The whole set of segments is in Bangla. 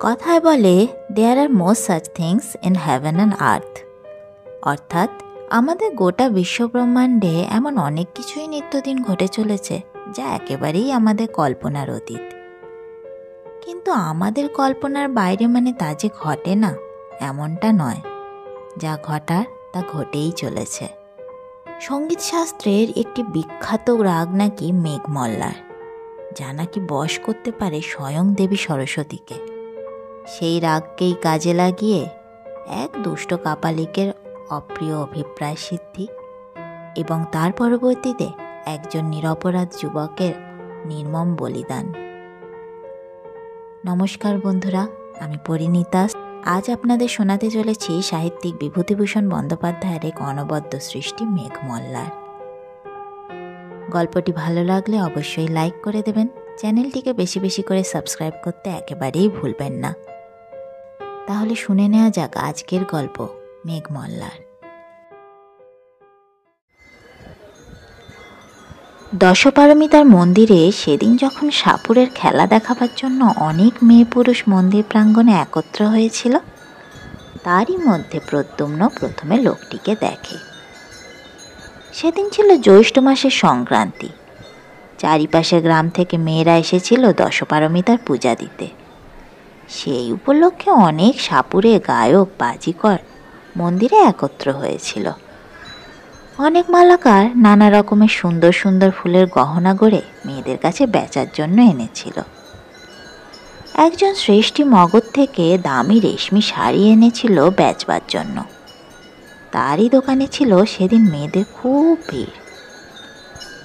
কথায় বলে there are more such things in heaven and earth, অর্থাৎ আমাদের গোটা বিশ্বব্রহ্মাণ্ডে এমন অনেক কিছুই নিত্যদিন ঘটে চলেছে যা একেবারেই আমাদের কল্পনার অতীত। কিন্তু আমাদের কল্পনার বাইরে মানে তা যে ঘটে না এমনটা নয়, যা ঘটার তা ঘটেই চলেছে। সঙ্গীত শাস্ত্রের একটি বিখ্যাত রাগ নাকি মেঘমল্লার, যা নাকি বশ করতে পারে স্বয়ং দেবী সরস্বতীকে। সেই রাগকেই কাজে লাগিয়ে এক দুষ্ট কাপালিকের অপ্রিয় অভিপ্রায় সিদ্ধি এবং তার পরবর্তীতে একজন নিরপরাধ যুবকের নির্মম বলিদান। নমস্কার বন্ধুরা, আমি পরিণীতা। আজ আপনাদের শোনাতে চলেছি সাহিত্যিক বিভূতিভূষণ বন্দ্যোপাধ্যায়ের এক অনবদ্য সৃষ্টি মেঘমল্লার। গল্পটি ভালো লাগলে অবশ্যই লাইক করে দেবেন, চ্যানেলটিকে বেশি বেশি করে সাবস্ক্রাইব করতে একেবারেই ভুলবেন না। তাহলে শুনে নেওয়া যাক আজকের গল্প মেঘমল্লার। দশপারমিতার মন্দিরে সেদিন যখন সাপুরের খেলা দেখাবার জন্য অনেক মেয়ে পুরুষ মন্দির প্রাঙ্গণে একত্র হয়েছিল, তারই মধ্যে প্রদ্যুম্ন প্রথমে লোকটিকে দেখে। সেদিন ছিল জ্যৈষ্ঠ মাসের সংক্রান্তি। চারিপাশের গ্রাম থেকে মেয়েরা এসেছিল দশপারমিতার পূজা দিতে। সেই উপলক্ষে অনেক সাপুরে গায়ক বাজিকর মন্দিরে একত্র হয়েছিল। অনেক মালাকার নানা রকমের সুন্দর সুন্দর ফুলের গহনা গড়ে মেয়েদের কাছে বেচার জন্য এনেছিল। একজন শ্রেষ্ঠী মগধ থেকে দামি রেশমি শাড়ি এনেছিল বেচবার জন্য। তারই দোকানে ছিল সেদিন মেয়েদের খুব ভিড়।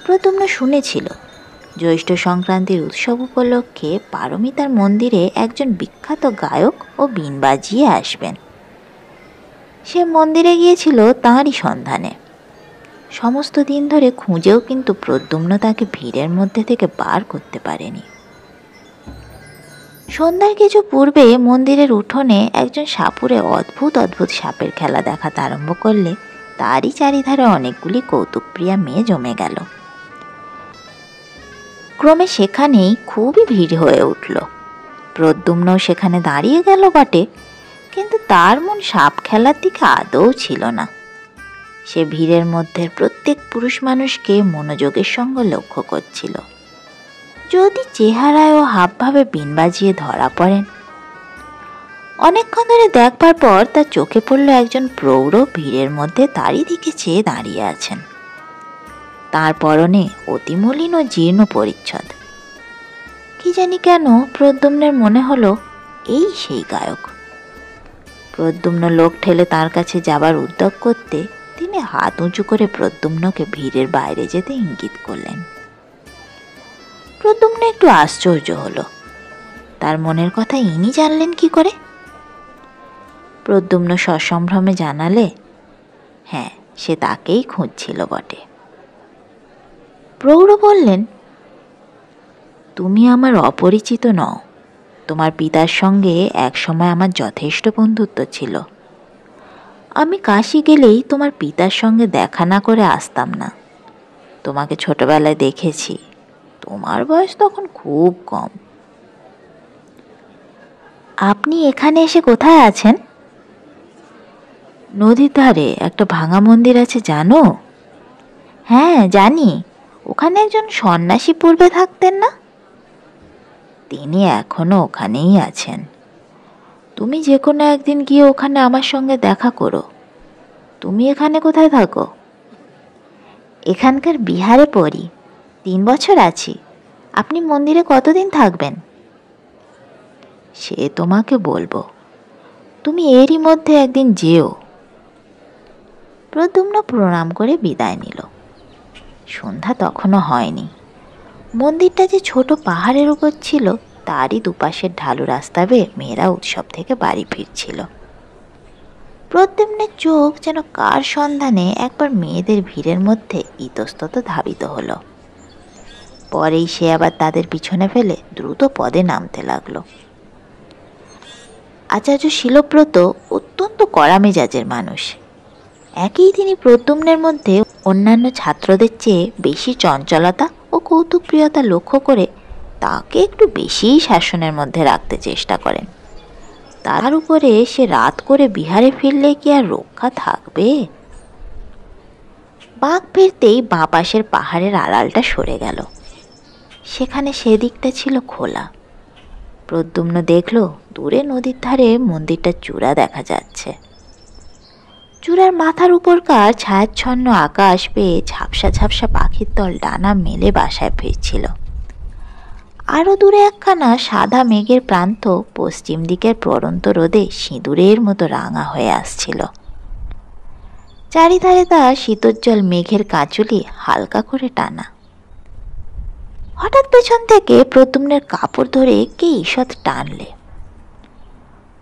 প্রদ্যুম্ন শুনেছিল জ্যৈষ্ঠ সংক্রান্তির উৎসব উপলক্ষে পারমিতার মন্দিরে একজন বিখ্যাত গায়ক ও বীণ বাজিয়ে আসবেন। সে মন্দিরে গিয়েছিল তাঁরই সন্ধানে। সমস্ত দিন ধরে খুঁজেও কিন্তু প্রদ্যুম্ন তাকে ভিড়ের মধ্যে থেকে বার করতে পারেনি। সন্ধ্যার কিছু পূর্বে মন্দিরের উঠোনে একজন সাপুরে অদ্ভুত অদ্ভুত সাপের খেলা দেখাতে আরম্ভ করলে তারই চারিধারে অনেকগুলি কৌতুকপ্রিয়া মেয়ে জমে গেল। ক্রমে সেখানেই খুবই ভিড় হয়ে উঠল। প্রদ্যুম্নও সেখানে দাঁড়িয়ে গেল বটে, কিন্তু তার মন সাপ খেলার দিকে আদৌ ছিল না। সে ভিড়ের মধ্যে প্রত্যেক পুরুষ মানুষকে মনোযোগের সঙ্গে লক্ষ্য করছিল। যদি চেহারায় ও হাবভাবে বীণ বাজিয়ে ধরা পড়েন। অনেকক্ষণ ধরে দেখবার পর তার চোখে পড়ল একজন প্রৌঢ় ভিড়ের মধ্যে তারই দিকে চেয়ে দাঁড়িয়ে আছেন। তার পরনে অতি মলিন ও জীর্ণ পরিচ্ছদ। কি জানি কেন প্রদ্যুম্নের মনে হলো এই সেই গায়ক। প্রদ্যুম্ন লোক ঠেলে তার কাছে যাবার উদ্যোগ করতে তিনি হাত উঁচু করে প্রদ্যুম্নকে ভিড়ের বাইরে যেতে ইঙ্গিত করলেন। প্রদ্যুম্ন একটু আশ্চর্য হলো। তার মনের কথা ইনি জানলেন কি করে? প্রদ্যুম্ন সসম্ভ্রমে জানালে হ্যাঁ, সে তাকেই খুঁজছিল বটে। প্রৌঢ় বললেন, তুমি আমার অপরিচিত নও। তোমার পিতার সঙ্গে একসময় আমার যথেষ্ট বন্ধুত্ব ছিল। আমি কাশী গেলেই তোমার পিতার সঙ্গে দেখা না করে আসতাম না। তোমাকে ছোটবেলায় দেখেছি। তোমার বয়স তখন খুব কম। আপনি এখানে এসে কোথায় আছেন? নদীর ধারে একটা ভাঙা মন্দির আছে, জানো? হ্যাঁ জানি, ওখানে একজন সন্ন্যাসী পূর্বে থাকতেন না? তিনি এখনো ওখানেই আছেন। তুমি যে কোনো একদিন গিয়ে ওখানে আমার সঙ্গে দেখা করো। তুমি এখানে কোথায় থাকো? এখানকার বিহারে পড়ি, 3 বছর আছি। আপনি মন্দিরে কতদিন থাকবেন? সে তোমাকে বলবো, তুমি এরই মধ্যে একদিন যেও। প্রদ্যুম্ন প্রণাম করে বিদায় নিল। সন্ধ্যা তখনও হয়নি। মন্দিরটা যে ছোট পাহাড়ের উপর ছিল, তারই দুপাশের ঢালু রাস্তা বেয়ে মেয়েরা উৎসব থেকে বাড়ি ফিরছিল। প্রদ্যুম্নের চোখ যেন কার সন্ধানে একবার মেয়েদের ভিড়ের মধ্যে ইতস্তত ধাবিত হলো। পরেই সে আবার তাদের পিছনে ফেলে দ্রুত পদে নামতে লাগলো। আচার্য শিলব্রত অত্যন্ত কড়া মেজাজের মানুষ। একই তিনি প্রদ্যুম্নের মধ্যে অন্যান্য ছাত্রদের চেয়ে বেশি চঞ্চলতা ও কৌতুকপ্রিয়তা লক্ষ্য করে তাকে একটু বেশিই শাসনের মধ্যে রাখতে চেষ্টা করেন। তার উপরে সে রাত করে বিহারে ফিরলে কি আর রক্ষা থাকবে? বাঘ ফিরতেই বাঁ পাশের পাহাড়ের আড়ালটা সরে গেল। সেখানে সেদিকটা ছিল খোলা। প্রদ্যুম্ন দেখল দূরে নদীর ধারে মন্দিরটার চূড়া দেখা যাচ্ছে। চূড়ার মাথার উপরকার ছায়াচ্ছন্ন আকাশ পেয়ে ঝাপসা ঝাপসা পাখির দল ডানা মেলে বাসায় ফিরছিল। আরো দূরে একখানা সাদা মেঘের প্রান্ত পশ্চিম দিকের পড়ন্ত রোদে সিঁদুরের মতো রাঙা হয়ে আসছিল। চারিধারে তার শীতোজ্জ্বল মেঘের কাঁচুলি হালকা করে টানা। হঠাৎ পেছন থেকে প্রদ্যুম্নের কাপড় ধরে কে ঈষৎ টানলে।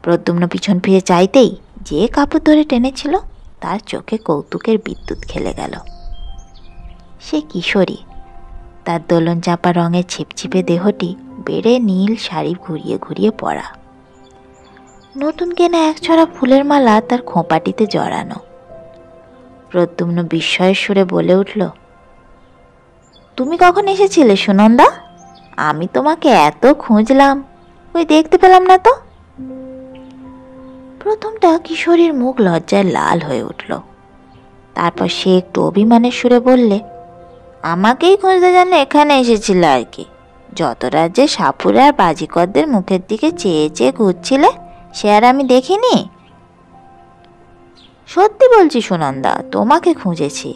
প্রদ্যুম্ন পিছন ফিরে চাইতেই যে কাপড় ধরে টেনেছিল তার চোখে কৌতুকের বিদ্যুৎ খেলে গেল। সে কিশোরী, তার দোলন চাপা রঙের ছিপছিপে দেহটি বেড়ে নীল শাড়ি ঘুরিয়ে ঘুরিয়ে পরা। নতুন কেনা একছড়া ফুলের মালা তার খোঁপাটিতে জড়ানো। প্রদ্যুম্ন বিস্ময়ের সুরে বলে উঠল, তুমি কখন এসেছিলে সুনন্দা? আমি তোমাকে এত খুঁজলাম, ওই দেখতে পেলাম না তো। প্রথমটা কিশোরীর মুখ লজ্জায় লাল হয়ে উঠল। তারপর সে একটু অভিমানের সুরে বললে, আমাকেই খুঁজতে জানলে এখানে এসেছিলে আর কি। যত রাজ্যে সাপুরে আর বাজিকরদের মুখের দিকে চেয়ে চেয়ে ঘুরছিলে সে আর আমি দেখিনি? সত্যি বলছি সুনন্দা, তোমাকে খুঁজেছি,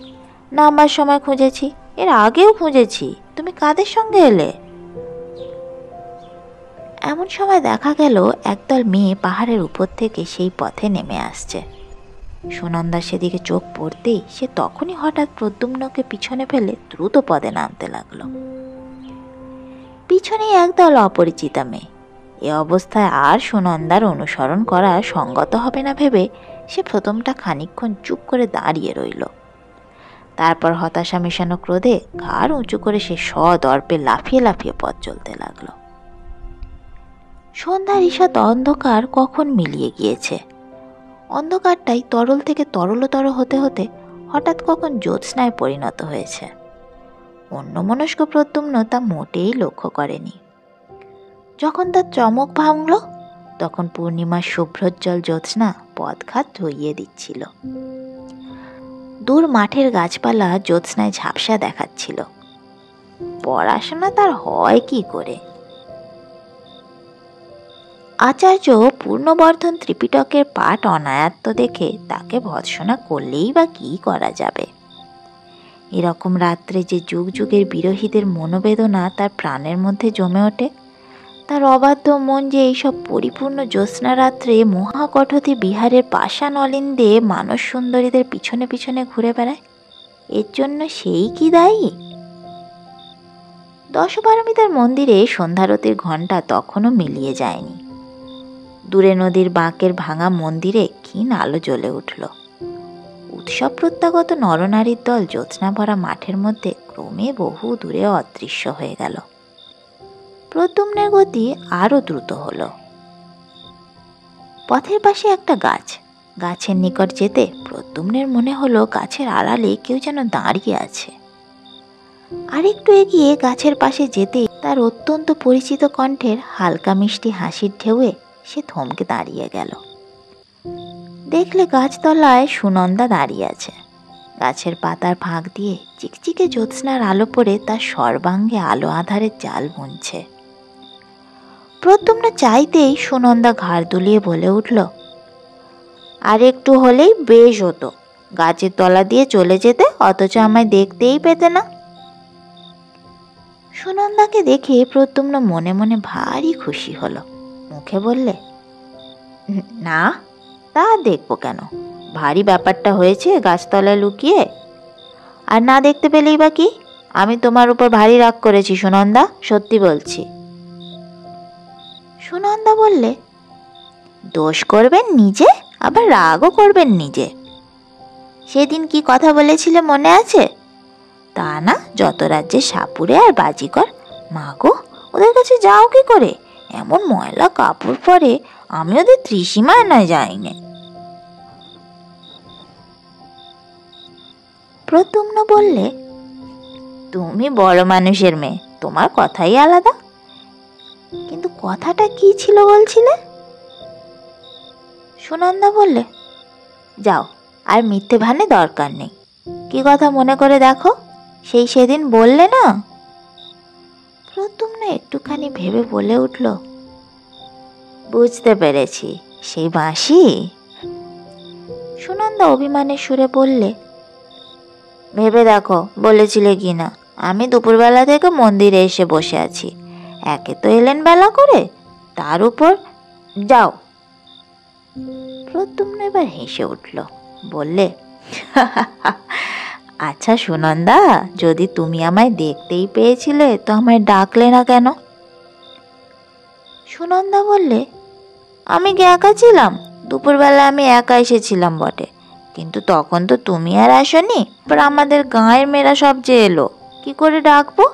নামবার সময় খুঁজেছি, এর আগেও খুঁজেছি। তুমি কাদের সঙ্গে এলে? এমন সময় দেখা গেল একদল মেয়ে পাহাড়ের উপর থেকে সেই পথে নেমে আসছে। সুনন্দা সেদিকে চোখ পড়তেই সে তখনই হঠাৎ প্রদ্যুম্নকে পিছনে ফেলে দ্রুত পদে নামতে লাগলো। পিছনেই একদল অপরিচিতা মেয়ে। এ অবস্থায় আর সুনন্দার অনুসরণ করা সঙ্গত হবে না ভেবে সে প্রথমটা খানিকক্ষণ চুপ করে দাঁড়িয়ে রইল। তারপর হতাশা মেশানো ক্রোধে ঘাড় উঁচু করে সে সদর্পে লাফিয়ে লাফিয়ে পথ চলতে লাগলো। সন্ধ্যার ঈষৎ অন্ধকার কখন মিলিয়ে গিয়েছে। অন্ধকারটাই তরল থেকে তরলতর হতে হতে হঠাৎ কখন জ্যোৎস্নায় পরিণত হয়েছে। অন্যমনস্ক প্রদ্যুম্ন তা মোটেই লক্ষ্য করেনি। যখন তার চমক ভাঙল তখন পূর্ণিমার শুভ্রোজ্জ্বল জ্যোৎস্না পথঘাট ধুইয়ে দিচ্ছিল। দূর মাঠের গাছপালা জ্যোৎস্নায় ঝাপসা দেখাচ্ছিল। পড়াশোনা তার হয় কি করে? আচার্য পূর্ণবর্ধন ত্রিপিটকের পাঠ অনায়াত্ত দেখে তাকে ভৎসনা করলেই বা কি করা যাবে? এরকম রাত্রে যে যুগ যুগের বিরহীদের মনোবেদনা তার প্রাণের মধ্যে জমে ওঠে, তার অবাধ্য মন যে এইসব পরিপূর্ণ জ্যোৎস্না রাত্রে মহাকঠতি বিহারের পাষাণ অলিন্দে মানস সুন্দরীদের পিছনে পিছনে ঘুরে বেড়ায়, এর জন্য সেই কি দায়ী? দশপারমিতার মন্দিরে সন্ধ্যারতির ঘণ্টা তখনও মিলিয়ে যায়নি। দূরে নদীর বাঁকের ভাঙা মন্দিরে ক্ষীণ আলো জ্বলে উঠল। উৎসব প্রত্যাগত নরনারীর দল জ্যোৎস্না ভরা মাঠের মধ্যে ক্রমে বহু দূরে অদৃশ্য হয়ে গেল। প্রদ্যুম্নের গতি আরো দ্রুত হল। পথের পাশে একটা গাছ, গাছের নিকট যেতে প্রদ্যুম্নের মনে হলো গাছের আড়ালে কেউ যেন দাঁড়িয়ে আছে। আরেকটু এগিয়ে গাছের পাশে যেতে তার অত্যন্ত পরিচিত কণ্ঠের হালকা মিষ্টি হাসির ঢেউয়ে সে থমকে দাঁড়িয়ে গেল। দেখলে গাছতলায় সুনন্দা দাঁড়িয়ে আছে। গাছের পাতার ফাঁক দিয়ে চিকচিকে জ্যোৎস্নার আলো পড়ে তার সর্বাঙ্গে আলো আধারের জাল বুনছে। প্রদ্যুম্ন চাইতেই সুনন্দা ঘাড় দুলিয়ে বলে উঠল, আর একটু হলেই বেশ হতো, গাছের তলা দিয়ে চলে যেতে, অথচ আমায় দেখতেই পেতে না। সুনন্দাকে দেখে প্রদ্যুম্ন মনে মনে ভারী খুশি হলো। মুখে বললে, না তা দেখবো কেন, ভারী ব্যাপারটা হয়েছে গাছতলায় লুকিয়ে। আর না দেখতে পেলেই বা কি, আমি তোমার উপর ভারী রাগ করেছি সুনন্দা, সত্যি বলছি। সুনন্দা বললে, দোষ করবেন নিজে, আবার রাগও করবেন নিজে। সেদিন কি কথা বলেছিলে মনে আছে? তা না, যত রাজ্যে সাপুরে আর বাজিকর, মা গো ওদের কাছে যাও কি করে? এমন ময়লা কাপড় পরে, আমি ওদের ত্রিসীমায় নয় যাইনি। প্রদ্যুম্ন বললে, তুমি বড় মানুষের মেয়ে, তোমার কথাই আলাদা। কিন্তু কথাটা কি ছিল বলছিলে? সুনন্দা বললে, যাও, আর মিথ্যে ভানে দরকার নেই। কি কথা মনে করে দেখো, সেদিন বললে না। প্রদ্যুম্ন একটুখানি ভেবে বলে উঠল, বুঝতে পেরেছি, সেই বাঁশি। সুনন্দা অভিমানের সুরে বললে, ভেবে দেখো বলেছিলে কি না, আমি দুপুরবেলা থেকে মন্দিরে এসে বসে আছি, একে তো এলেন বেলা করে, তার উপর যাও। প্রদ্যুম্ন এবার হেসে উঠল, বললে, আচ্ছা সুনন্দা, যদি তুমি আমায় দেখতেই পেয়েছিলে তো আমায় ডাকলে না কেন? সুনন্দা বললে, আমি কি একা ছিলাম? দুপুরবেলা আমি একা এসেছিলাম বটে, কিন্তু তখন তো তুমি আর আসনি, এবার আমাদের গাঁয়ের মেয়েরা সব যে এলো, কি করে ডাকবো?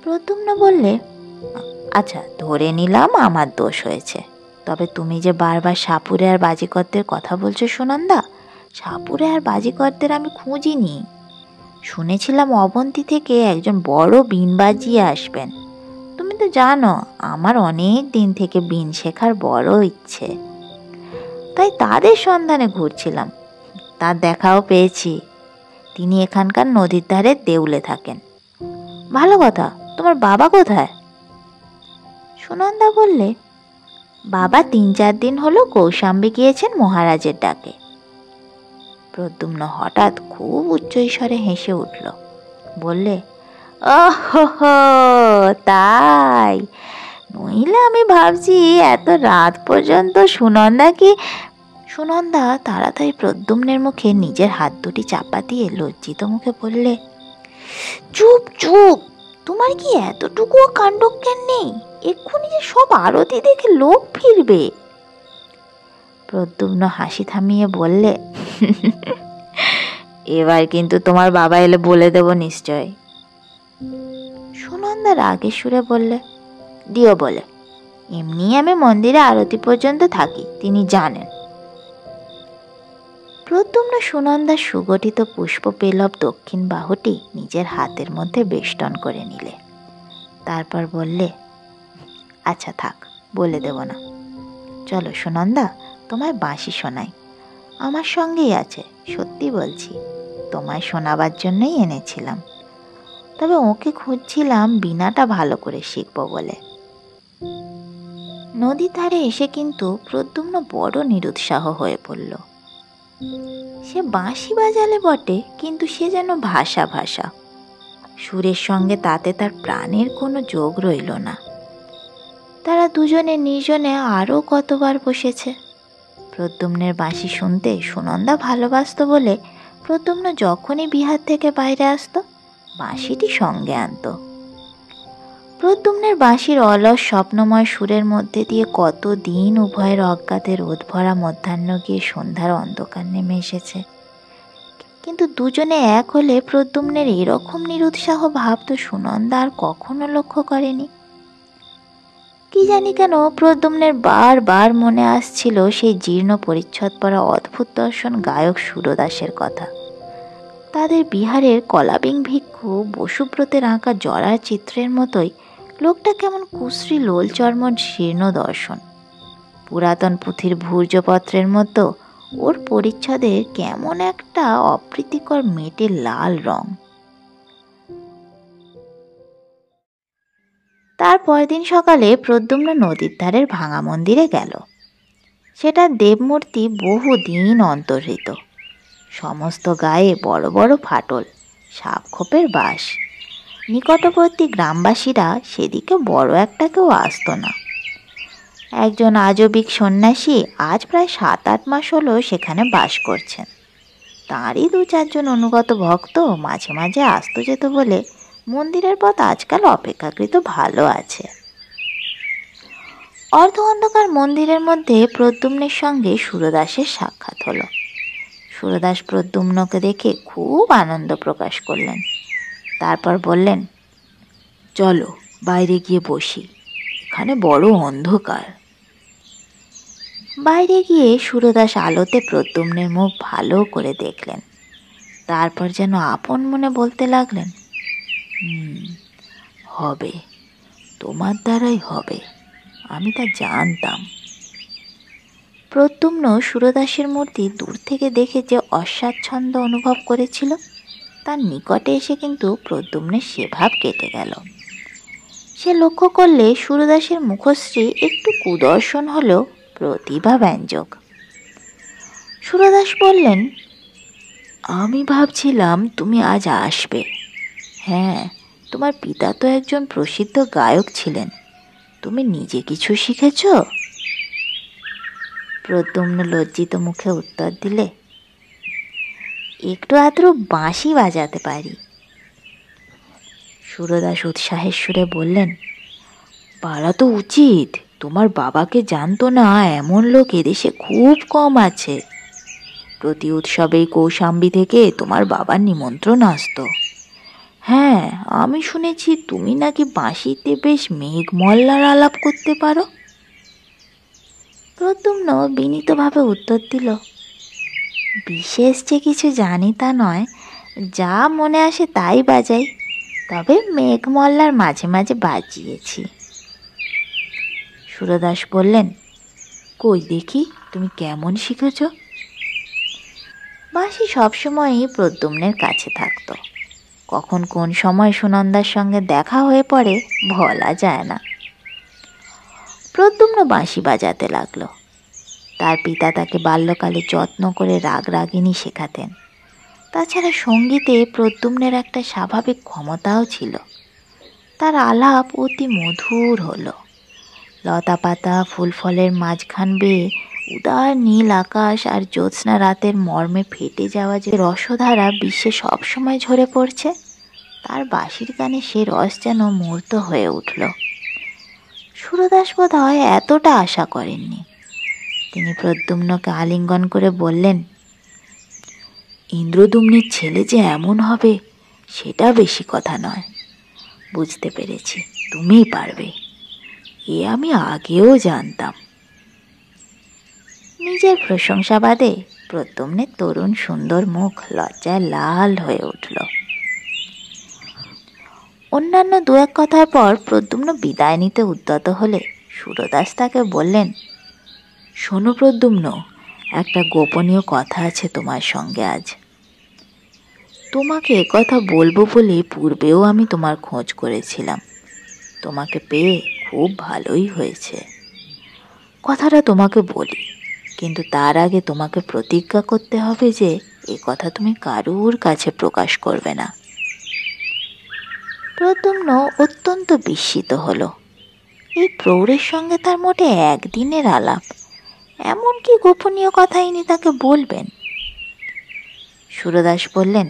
প্রদ্যুম্ন বললে, আচ্ছা ধরে নিলাম আমার দোষ হয়েছে, তবে তুমি যে বারবার সাপুরে আর বাজিকরদের কথা বলছো সুনন্দা, সাপুরে আর বাজিকরদের আমি খুঁজিনি। শুনেছিলাম অবন্তী থেকে একজন বড় বীণ বাজিয়ে আসবেন। তুমি তো জানো আমার অনেক দিন থেকে বীণ শেখার বড় ইচ্ছে, তাই তাদের সন্ধানে ঘুরছিলাম। তার দেখাও পেয়েছি, তিনি এখানকার নদীর ধারে দেউলে থাকেন। ভালো কথা, তোমার বাবা কোথায়? সুনন্দা বললে, বাবা ৩-৪ দিন হলো কৌশাম্বী গিয়েছেন মহারাজের ডাকে। প্রদ্যুম্ন হঠাৎ খুব উচ্চস্বরে হেসে উঠল, বললে, ওহ তাই, নইলে আমি ভাবছি এত রাত পর্যন্ত সুনন্দা কি। সুনন্দা তাড়াতাড়ি প্রদ্যুম্নের মুখে নিজের হাত দুটি চাপা দিয়ে লজ্জিত মুখে বললে, চুপ চুপ, তোমার কি এতটুকুও কাণ্ডজ্ঞান নেই? এক্ষুনি যে সব আরতি দেখে লোক ফিরবে। প্রদ্যুম্ন হাসি থামিয়ে বললে, এবার কিন্তু তোমার বাবা এলে বলে দেব নিশ্চয়। সুনন্দা রাগের সুরে বললে, দিও বলে, এমনি আমি মন্দিরে আরতি পর্যন্ত থাকি, তিনি জানেন। প্রদ্যুম্ন সুনন্দার সুগঠিত পুষ্প পেলব দক্ষিণ বাহুটি নিজের হাতের মধ্যে বেষ্টন করে নিলে, তারপর বললে, আচ্ছা থাক, বলে দেব না। চলো সুনন্দা, তোমায় বাঁশি শোনাই, আমার সঙ্গেই আছে, সত্যি বলছি, তোমায় শোনাবার জন্যই এনেছিলাম। তবে ওকে খুঁজছিলাম বীণাটা ভালো করে শিখবো বলে। নদীর ধারে এসে কিন্তু প্রদ্যুম্ন বড় নিরুৎসাহ হয়ে পড়ল। সে বাঁশি বাজালে বটে, কিন্তু সে যেন ভাষা ভাষা, সুরের সঙ্গে তাতে তার প্রাণের কোনো যোগ রইল না। তারা দুজনে নির্জনে আরও কতবার বসেছে। প্রদ্যুম্নের বাঁশি শুনতে সুনন্দা ভালোবাসত বলে প্রদ্যুম্ন যখনই বিহার থেকে বাইরে আসতো বাঁশিটি সঙ্গে আনত। প্রদ্যুম্নের বাঁশির অলস স্বপ্নময় সুরের মধ্যে দিয়ে কতদিন উভয়ের অজ্ঞাতে রোদ ভরা মধ্যাহ্ন গিয়ে সন্ধ্যার অন্ধকার নেমে এসেছে, কিন্তু দুজনে এক হলে প্রদ্যুম্নের এরকম নিরুৎসাহ ভাব তো সুনন্দা আর কখনো লক্ষ্য করেনি। কি জানি কেন প্রদ্যুম্নের বারবার মনে আসছিল সেই জীর্ণ পরিচ্ছদ পরা অদ্ভুত দর্শন গায়ক সুরদাসের কথা। তাদের বিহারের কলাবিং ভিক্ষু বসুব্রতের আঁকা জরার চিত্রের মতোই লোকটা কেমন কুশ্রী লোল চর্ম শীর্ণ দর্শন। পুরাতন পুঁথির ভূর্জপত্রের মতো ওর পরিচ্ছদের কেমন একটা অপ্রীতিকর মেটে লাল রং। তার পরদিন সকালে প্রদ্যুম্ন নদীর ধারের ভাঙা মন্দিরে গেল। সেটা দেবমূর্তি বহুদিন অন্তর্হিত, সমস্ত গায়ে বড় বড় ফাটল, সাপখোপের বাস। নিকটবর্তী গ্রামবাসীরা সেদিকে বড় একটা কেউ আসত না। একজন আজবিক সন্ন্যাসী আজ প্রায় 7-8 মাস হলো সেখানে বাস করছেন। তাঁরই 2-4 জন অনুগত ভক্ত মাঝে মাঝে আসতো যেত বলে মন্দিরের পথ আজকাল অপেক্ষাকৃত ভালো আছে। অর্ধ অন্ধকার মন্দিরের মধ্যে প্রদ্যুম্নের সঙ্গে সুরদাসের সাক্ষাৎ হলো। সুরদাস প্রদ্যুম্নকে দেখে খুব আনন্দ প্রকাশ করলেন, তারপর বললেন, চলো বাইরে গিয়ে বসি, এখানে বড় অন্ধকার। বাইরে গিয়ে সুরদাস আলোতে প্রদ্যুম্নের মুখ ভালো করে দেখলেন, তারপর যেন আপন মনে বলতে লাগলেন, হবে, তোমার দ্বারাই হবে, আমি তা জানতাম। প্রদ্যুম্ন সুরদাসের মূর্তি দূর থেকে দেখে যে অস্বাচ্ছন্দ্য অনুভব করেছিল, তার নিকটে এসে কিন্তু প্রদ্যুম্নের সে ভাব কেটে গেল। সে লক্ষ্য করলে সুরদাসের মুখশ্রী একটু কুদর্শন হলেও প্রতিভাব্যঞ্জক। সুরদাস বললেন, আমি ভাবছিলাম তুমি আজ আসবে। হ্যাঁ, তোমার পিতা তো একজন প্রসিদ্ধ গায়ক ছিলেন, তুমি নিজে কিছু শিখেছ? প্রদ্যুম্ন লজ্জিত মুখে উত্তর দিলে, একটু আধটু বাঁশি বাজাতে পারি। সুরদাস উৎসাহের সুরে বললেন, পারা তো উচিত, তোমার বাবাকে জানতো না এমন লোক এদেশে খুব কম আছে। প্রতি উৎসবেই কৌশাম্বী থেকে তোমার বাবার নিমন্ত্রণ আসতো। হ্যাঁ, আমি শুনেছি তুমি নাকি বাঁশিতে বেশ মেঘমল্লার আলাপ করতে পারো। প্রদ্যুম্ন বিনীতভাবে উত্তর দিল, বিশেষ যে কিছু জানি তা নয়, যা মনে আসে তাই বাজাই, তবে মেঘমল্লার মাঝে মাঝে বাজিয়েছি। সুরদাস বললেন, কই দেখি তুমি কেমন শিখেছ? বাঁশি সবসময়ই প্রদ্যুম্নের কাছে থাকতো। কখন কোন সময় সুনন্দার সঙ্গে দেখা হয়ে পড়ে বলা যায় না। প্রদ্যুম্ন বাঁশি বাজাতে লাগলো। তার পিতা তাকে বাল্যকালে যত্ন করে রাগ রাগিনী শেখাতেন। তাছাড়া সঙ্গীতে প্রদ্যুম্নের একটা স্বাভাবিক ক্ষমতাও ছিল। তার আলাপ অতি মধুর হলো। লতা পাতা ফুল ফলের মাঝখান বেয়ে উদার নীল আকাশ আর জ্যোৎস্না রাতের মর্মে ফেটে যাওয়া যে রসধারা বিশ্বে সবসময় ঝরে পড়ছে, তার বাঁশির গানে সে রস যেন মূর্ত হয়ে উঠল। সুরদাস বোধ হয় এতটা আশা করেননি। তিনি প্রদ্যুম্নকে আলিঙ্গন করে বললেন, ইন্দ্রদুম্নির ছেলে যে এমন হবে সেটা বেশি কথা নয়। বুঝতে পেরেছি তুমিই পারবে, এ আমি আগেও জানতাম। নিজের প্রশংসাবাদে প্রদ্যুম্নের তরুণ সুন্দর মুখ লজ্জায় লাল হয়ে উঠল। অন্যান্য দু এক কথার পর প্রদ্যুম্ন বিদায় নিতে উদ্যত হলে সুরদাস তাকে বললেন, শোনো প্রদ্যুম্ন, একটা গোপনীয় কথা আছে তোমার সঙ্গে আজ। তোমাকে একথা বলবো বলে পূর্বেও আমি তোমার খোঁজ করেছিলাম। তোমাকে পেয়ে খুব ভালোই হয়েছে। কথাটা তোমাকে বলি, কিন্তু তার আগে তোমাকে প্রতিজ্ঞা করতে হবে যে এ কথা তুমি কারুর কাছে প্রকাশ করবে না। প্রদ্যুম্ন অত্যন্ত বিস্মিত হলো। এই প্রৌঢ়ের সঙ্গে তার মোটে একদিনের আলাপ, এমন কি গোপনীয় কথা ইনি তাকে বলবেন? সুরদাস বললেন,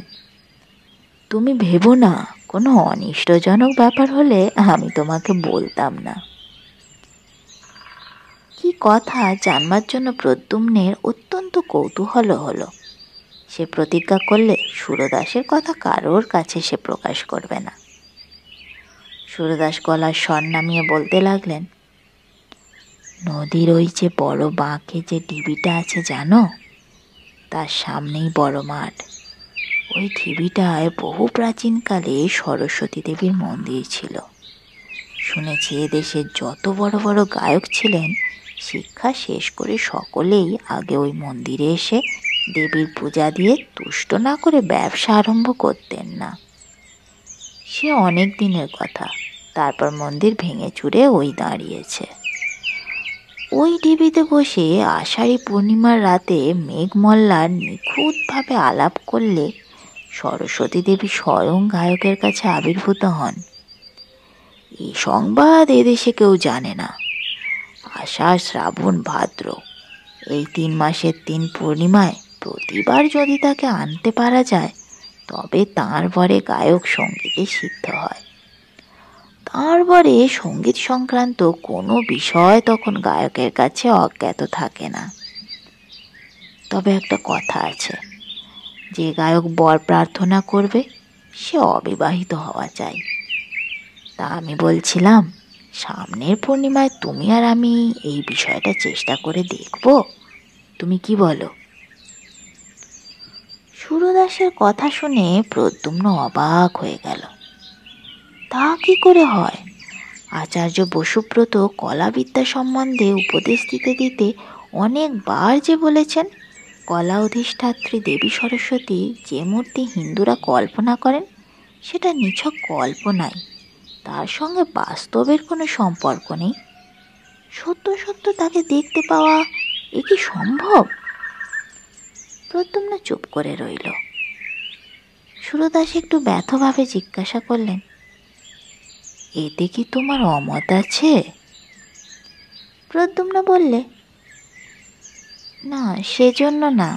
তুমি ভেবো না, কোনো অনিষ্টজনক ব্যাপার হলে আমি তোমাকে বলতাম না। কি কথা জানবার জন্য প্রদ্যুম্নের অত্যন্ত কৌতূহল হলো। সে প্রতিজ্ঞা করলে সুরদাসের কথা কারোর কাছে সে প্রকাশ করবে না। সুরদাস গলার স্বর নামিয়ে বলতে লাগলেন, নদীর ওই যে বড় বাঁকে যে ঢিবিটা আছে জানো, তার সামনেই বড় মাঠ। ওই ঢিবিটায় বহু প্রাচীনকালে সরস্বতী দেবীর মন্দির ছিল। শুনেছি এদেশের যত বড় বড় গায়ক ছিলেন, শিক্ষা শেষ করে সকলেই আগে ওই মন্দিরে এসে দেবীর পূজা দিয়ে তুষ্ট না করে ব্যবসা আরম্ভ করতেন না। সে অনেক দিনের কথা। তারপর মন্দির ভেঙে চুরে ওই দাঁড়িয়েছে। ওই ঢিবিতে বসে আষাঢ়ী পূর্ণিমার রাতে মেঘমল্লার নিখুঁতভাবে আলাপ করলে সরস্বতী দেবী স্বয়ং গায়কের কাছে আবির্ভূত হন। এই সংবাদ এদেশে কেউ জানে না। আষাঢ়, শ্রাবণ, ভাদ্র এই 3 মাসের 3 পূর্ণিমায় প্রতিবার যদি তাকে আনতে পারা যায়, তবে তাঁর বরে গায়ক সঙ্গীতে সিদ্ধ হয়। তাঁর বরে সঙ্গীত সংক্রান্ত কোনো বিষয় তখন গায়কের কাছে অজ্ঞাত থাকে না। তবে একটা কথা আছে, যে গায়ক বর প্রার্থনা করবে সে অবিবাহিত হওয়া চাই। তা আমি বলছিলাম, সামনের পূর্ণিমায় তুমি আর আমি এই বিষয়টা চেষ্টা করে দেখব, তুমি কি বলো? সুরদাসের কথা শুনে প্রদ্যুম্ন অবাক হয়ে গেল। তা কি করে হয়? আচার্য বসুব্রত কলাবিদ্যা সম্বন্ধে উপদেশ দিতে দিতে অনেকবার যে বলেছেন কলা অধিষ্ঠাত্রী দেবী সরস্বতী যে মূর্তি হিন্দুরা কল্পনা করেন সেটা নিছক কল্পনাই, তার সঙ্গে বাস্তবের কোনো সম্পর্ক নেই। সত্য সত্য তাকে দেখতে পাওয়া এ কি সম্ভব? প্রদ্যুম্ন চুপ করে রইল। সুরদাস একটু ব্যথভাবে জিজ্ঞাসা করলেন, এতে কি তোমার অমত আছে? প্রদ্যুম্ন বললে, না সেজন্য না,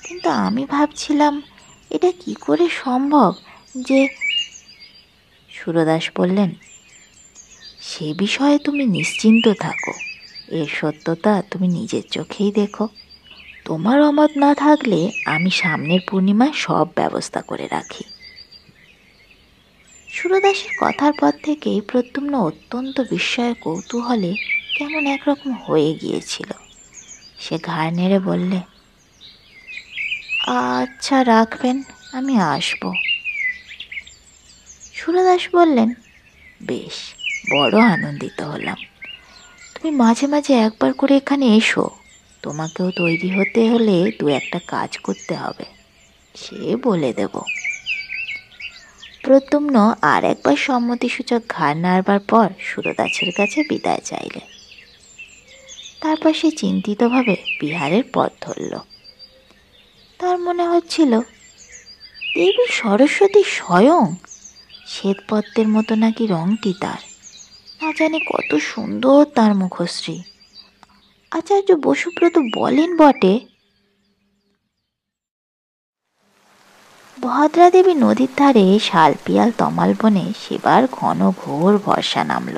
কিন্তু আমি ভাবছিলাম এটা কি করে সম্ভব যে। সুরদাস বললেন, সে বিষয়ে তুমি নিশ্চিন্ত থাকো, এর সত্যতা তুমি নিজের চোখেই দেখো। তোমার অমত না থাকলে আমি সামনের পূর্ণিমায় সব ব্যবস্থা করে রাখি। সুরদাসের কথার পর থেকেই প্রদ্যুম্ন অত্যন্ত বিস্ময় কৌতূহলে কেমন একরকম হয়ে গিয়েছিল। সে ঘাড় নেড়ে বললে, আচ্ছা রাখবেন, আমি আসব। সুরদাস বললেন, বেশ, বড় আনন্দিত হলাম। তুমি মাঝে মাঝে একবার করে এখানে এসো, তোমাকেও তৈরি হতে হলে দু একটা কাজ করতে হবে, সে বলে দেব। প্রদ্যুম্ন আর একবার সম্মতিসূচক ঘাড় নাড়বার পর সুরদাসের কাছে বিদায় চাইলে। তারপর সে চিন্তিতভাবে বিহারের পথ ধরল। তার মনে হচ্ছিল দেবী সরস্বতী স্বয়ং, শ্বেতপদ্মের মতো নাকি রংটি তার, না জানি কত সুন্দর তার মুখশ্রী। আচার্য বসুব্রত বলেন বটে, ভদ্রা দেবী নদীর ধারে শালপিয়াল তমাল বনে সেবার ঘন ঘোর বর্ষা নামল।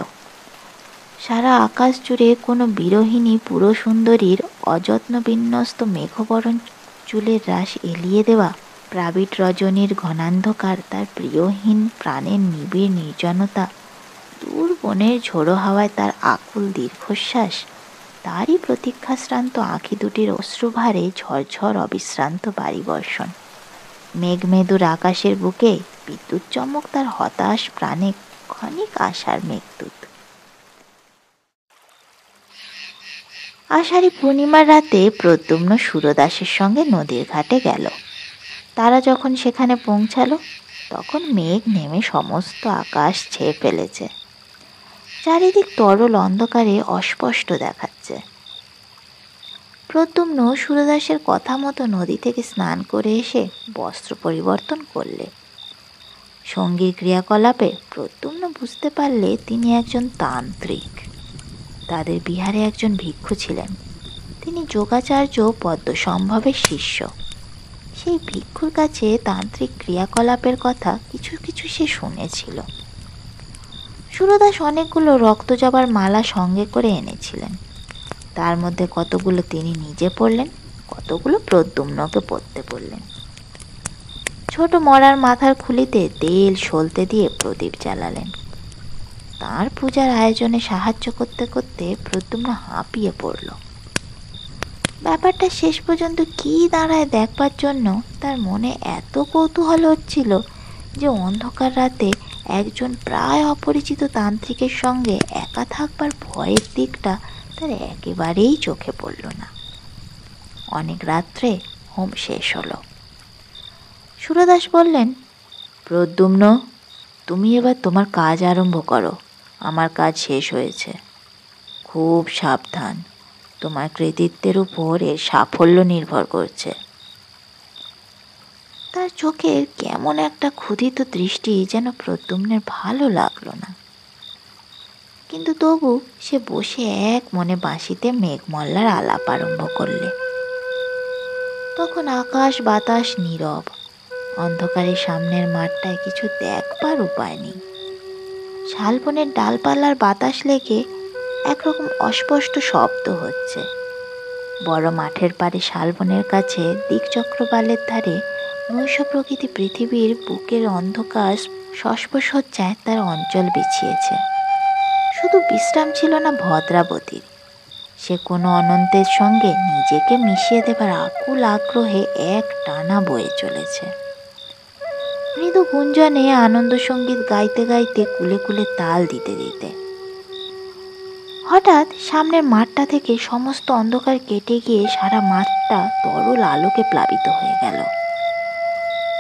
সারা আকাশ জুড়ে কোনো বিরোহিণী পুরসুন্দরীর অযত্ন বিন্যস্ত মেঘবরণ চুলের রাশ এলিয়ে দেওয়া প্রাবিট রজনীর ঘনান্ধকার, তার প্রিয়হীন প্রাণের নিবিড় নির্জনতা, দূর বনের ঝোড়ো হাওয়ায় তার আকুল দীর্ঘশ্বাস, তারই প্রতীক্ষাশ্রান্ত আঁখি দুটির অশ্রুভারে ঝরঝর অবিশ্রান্ত বাড়িবর্ষণ, মেঘমেদুর আকাশের বুকে বিদ্যুৎ চমক তার হতাশ প্রাণে ক্ষণিক আশার মেঘদূত। আষাঢ়ী পূর্ণিমার রাতে প্রদ্যুম্ন সুরদাসের সঙ্গে নদীর ঘাটে গেল। তারা যখন সেখানে পৌঁছালো তখন মেঘ নেমে সমস্ত আকাশ ছেয়ে ফেলেছে। চারিদিক তরল অন্ধকারে অস্পষ্ট দেখাচ্ছে। প্রদ্যুম্ন সুরদাসের কথা মতো নদী থেকে স্নান করে এসে বস্ত্র পরিবর্তন করলে। সঙ্গীর ক্রিয়াকলাপে প্রদ্যুম্ন বুঝতে পারলে তিনি একজন তান্ত্রিক। তাদের বিহারে একজন ভিক্ষু ছিলেন, তিনি যোগাচার্য পদ্মসম্ভবের শিষ্য। সেই ভিক্ষুর কাছে তান্ত্রিক ক্রিয়াকলাপের কথা কিছু কিছু সে শুনেছিল। সুরদাস অনেকগুলো রক্তজবার মালা সঙ্গে করে এনেছিলেন, তার মধ্যে কতগুলো তিনি নিজে পরলেন, কতগুলো প্রদ্যুম্নকে পরতে বললেন। ছোট মরার মাথার খুলিতে তেল সলতে দিয়ে প্রদীপ জ্বালালেন। তাঁর পূজার আয়োজনে সাহায্য করতে করতে প্রদ্যুম্ন হাঁপিয়ে পড়ল। ব্যাপারটা শেষ পর্যন্ত কি দাঁড়ায় দেখবার জন্য তার মনে এত কৌতূহল হচ্ছিল যে অন্ধকার রাতে একজন প্রায় অপরিচিত তান্ত্রিকের সঙ্গে একা থাকবার ভয়ের দিকটা তার একেবারেই চোখে পড়ল না। অনেক রাত্রে হোম শেষ হলো। সুরদাস বললেন, প্রদ্যুম্ন, তুমি এবার তোমার কাজ আরম্ভ করো, আমার কাজ শেষ হয়েছে। খুব সাবধান, তোমার কৃতিত্বের উপর এর সাফল্য নির্ভর করছে। তার চোখের কেমন একটা ক্ষুধিত দৃষ্টি যেন প্রদ্যুম্নের ভালো লাগলো না, কিন্তু তবু সে বসে এক মনে বাঁশিতে মেঘমল্লার আলাপ আরম্ভ করলে। তখন আকাশ বাতাস নীরব, অন্ধকারের সামনের মাঠটায় কিছু দেখবার উপায় নেই। শালবনের ডালপালার বাতাস লেগে একরকম অস্পষ্ট শব্দ হচ্ছে। বড় মাঠের পাড়ে শালবনের কাছে দিকচক্রবালের ধারে নৈশ প্রকৃতি পৃথিবীর বুকের অন্ধকার শস্পসজ্জায় তার অঞ্চল বিছিয়েছে। শুধু বিশ্রাম ছিল না ভদ্রাবতীর, সে কোনো অনন্তের সঙ্গে নিজেকে মিশিয়ে দেবার আকুল আগ্রহে এক টানা বয়ে চলেছে। মৃদু গুঞ্জনে আনন্দ সঙ্গীত গাইতে গাইতে কুলে কুলে তাল দিতে দিতে হঠাৎ সামনের মাঠটা থেকে সমস্ত অন্ধকার কেটে গিয়ে সারা মাঠটা তরল আলোকে প্লাবিত হয়ে গেল।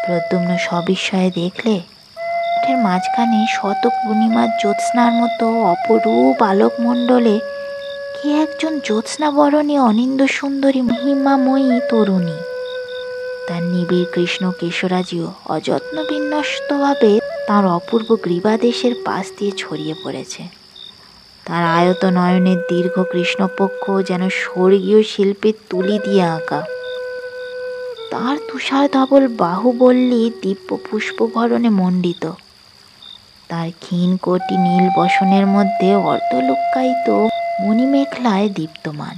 প্রদ্যুম্ন সবিস্ময়ে দেখলে মাঠের মাঝখানে শত পূর্ণিমার জ্যোৎস্নার মতো অপরূপ আলোকমণ্ডলে কে একজন জ্যোৎস্না বরণী অনিন্দ সুন্দরী মহিমাময়ী তরুণী। তার নিবিড় কৃষ্ণ কেশরাজিও অযত্ন বিন্যস্তভাবে তার অপূর্ব গ্রীবাদেশের পাশ দিয়ে ছড়িয়ে পড়েছে। তার আয়ত নয়নের দীর্ঘ কৃষ্ণপক্ষ যেন স্বর্গীয় শিল্পের তুলি দিয়ে আঁকা। তার তুষার ধবল বাহুবল্লী দিব্য পুষ্পভরণে মণ্ডিত। তার ক্ষীণ কোটি নীল বসনের মধ্যে অর্ধলুক্কায়িত মণিমেখলায় দীপ্তমান।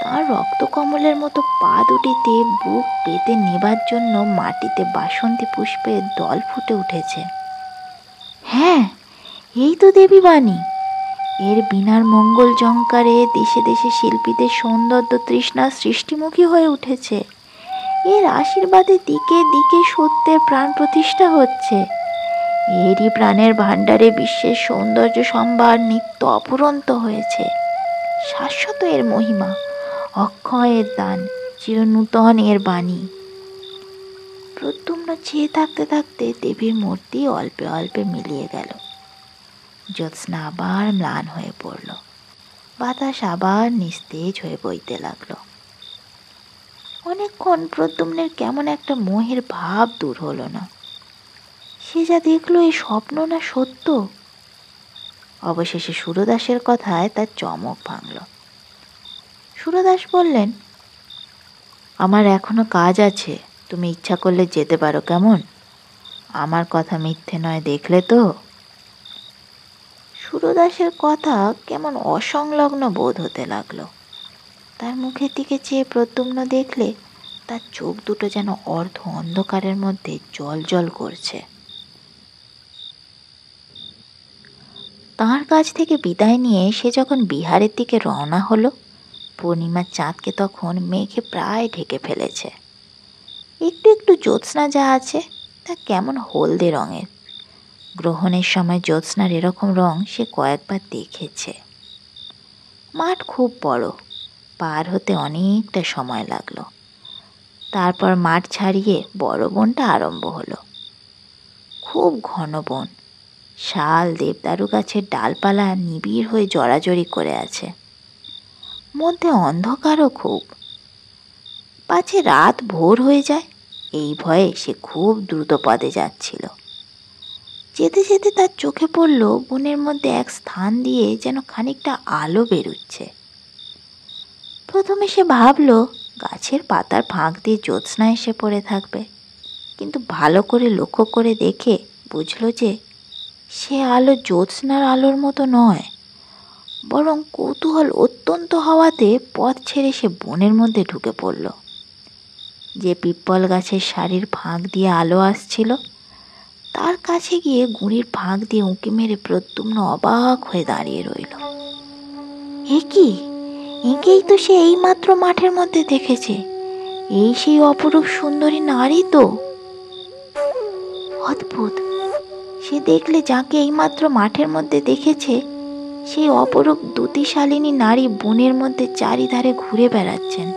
তার রক্তকমলের মতো পা দুটিতে বুক পেতে নেবার জন্য মাটিতে বাসন্তী পুষ্পের দল ফুটে উঠেছে। হ্যাঁ, এই তো দেবী বাণী। এর বীণার মঙ্গল ঝঙ্কারে দেশে দেশে শিল্পীদের সৌন্দর্য তৃষ্ণা সৃষ্টিমুখী হয়ে উঠেছে। এর আশীর্বাদে দিকে দিকে সত্যের প্রাণ প্রতিষ্ঠা হচ্ছে। এরই প্রাণের ভাণ্ডারে বিশ্বের সৌন্দর্য সম্ভার নিত্য অফুরন্ত হয়েছে। শাশ্বত এর মহিমা, অক্ষয় এর দান, চিরনূতন এর বাণী। প্রদ্যুম্ন চেয়ে থাকতে থাকতে দেবীর মূর্তি অল্পে অল্পে মিলিয়ে গেল। জ্যোৎস্না আবার ম্লান হয়ে পড়ল। বাতাস আবার নিস্তেজ হয়ে বইতে লাগলো। অনেকক্ষণ প্রদ্যুম্নের কেমন একটা মোহের ভাব দূর হলো না। সে যা দেখলো এই স্বপ্ন না সত্য। অবশেষে সুরদাসের কথায় তার চমক ভাঙল। সুরদাস বললেন, আমার এখনো কাজ আছে, তুমি ইচ্ছা করলে যেতে পারো, কেমন? আমার কথা মিথ্যে নয়, দেখলে তো? সুরদাসের কথা কেমন অসংলগ্ন বোধ হতে লাগলো। তার মুখের দিকে চেয়ে প্রদ্যুম্ন দেখলে তার চোখ দুটো যেন অর্ধ অন্ধকারের মধ্যে জ্বলজ্বল করছে। তার কাছ থেকে বিদায় নিয়ে সে যখন বিহারের দিকে রওনা হলো, পূর্ণিমার চাঁদকে তখন মেঘে প্রায় ঢেকে ফেলেছে। একটু একটু জ্যোৎস্না যা আছে তা কেমন হলদে রঙের। গ্রহণের সময় জ্যোৎস্নার এরকম রং সে কয়েকবার দেখেছে। মাঠ খুব বড়, পার হতে অনেকটা সময় লাগলো। তারপর মাঠ ছাড়িয়ে বড় বনটা আরম্ভ হলো। খুব ঘন বন, শাল দেবদারু গাছের ডালপালা নিবিড় হয়ে জড়াজড়ি করে আছে। মধ্যে অন্ধকারও খুব। পাছে রাত ভোর হয়ে যায় এই ভয়ে সে খুব দ্রুত পদে যাচ্ছিল। যেতে যেতে তার চোখে পড়ল বনের মধ্যে এক স্থান দিয়ে যেন খানিকটা আলো বেরুচ্ছে। প্রথমে সে ভাবল গাছের পাতার ফাঁক দিয়ে জ্যোৎস্না এসে পড়ে থাকবে, কিন্তু ভালো করে লক্ষ্য করে দেখে বুঝল যে সে আলো জ্যোৎস্নার আলোর মতো নয়, বরং কৌতূহল অত্যন্ত হওয়াতে পথ ছেড়ে সে বনের মধ্যে ঢুকে পড়ল। যে পিপ্পল গাছের সারির ফাঁক দিয়ে আলো আসছিল তার কাছে গিয়ে গুঁড়ির ফাঁক দিয়ে উঁকি মেরে প্রদ্যুম্ন অবাক হয়ে দাঁড়িয়ে রইল। এ কি, একেই তো সে এইমাত্র মাঠের মধ্যে দেখেছে। এই সেই অপরূপ সুন্দরী নারী তো। অদ্ভুত, সে দেখলে যাকে এইমাত্র মাঠের মধ্যে দেখেছে সেই অপরূপ দ্যুতিশালিনী নারী বনের মধ্যে চারিধারে ঘুরে বেড়াচ্ছেন।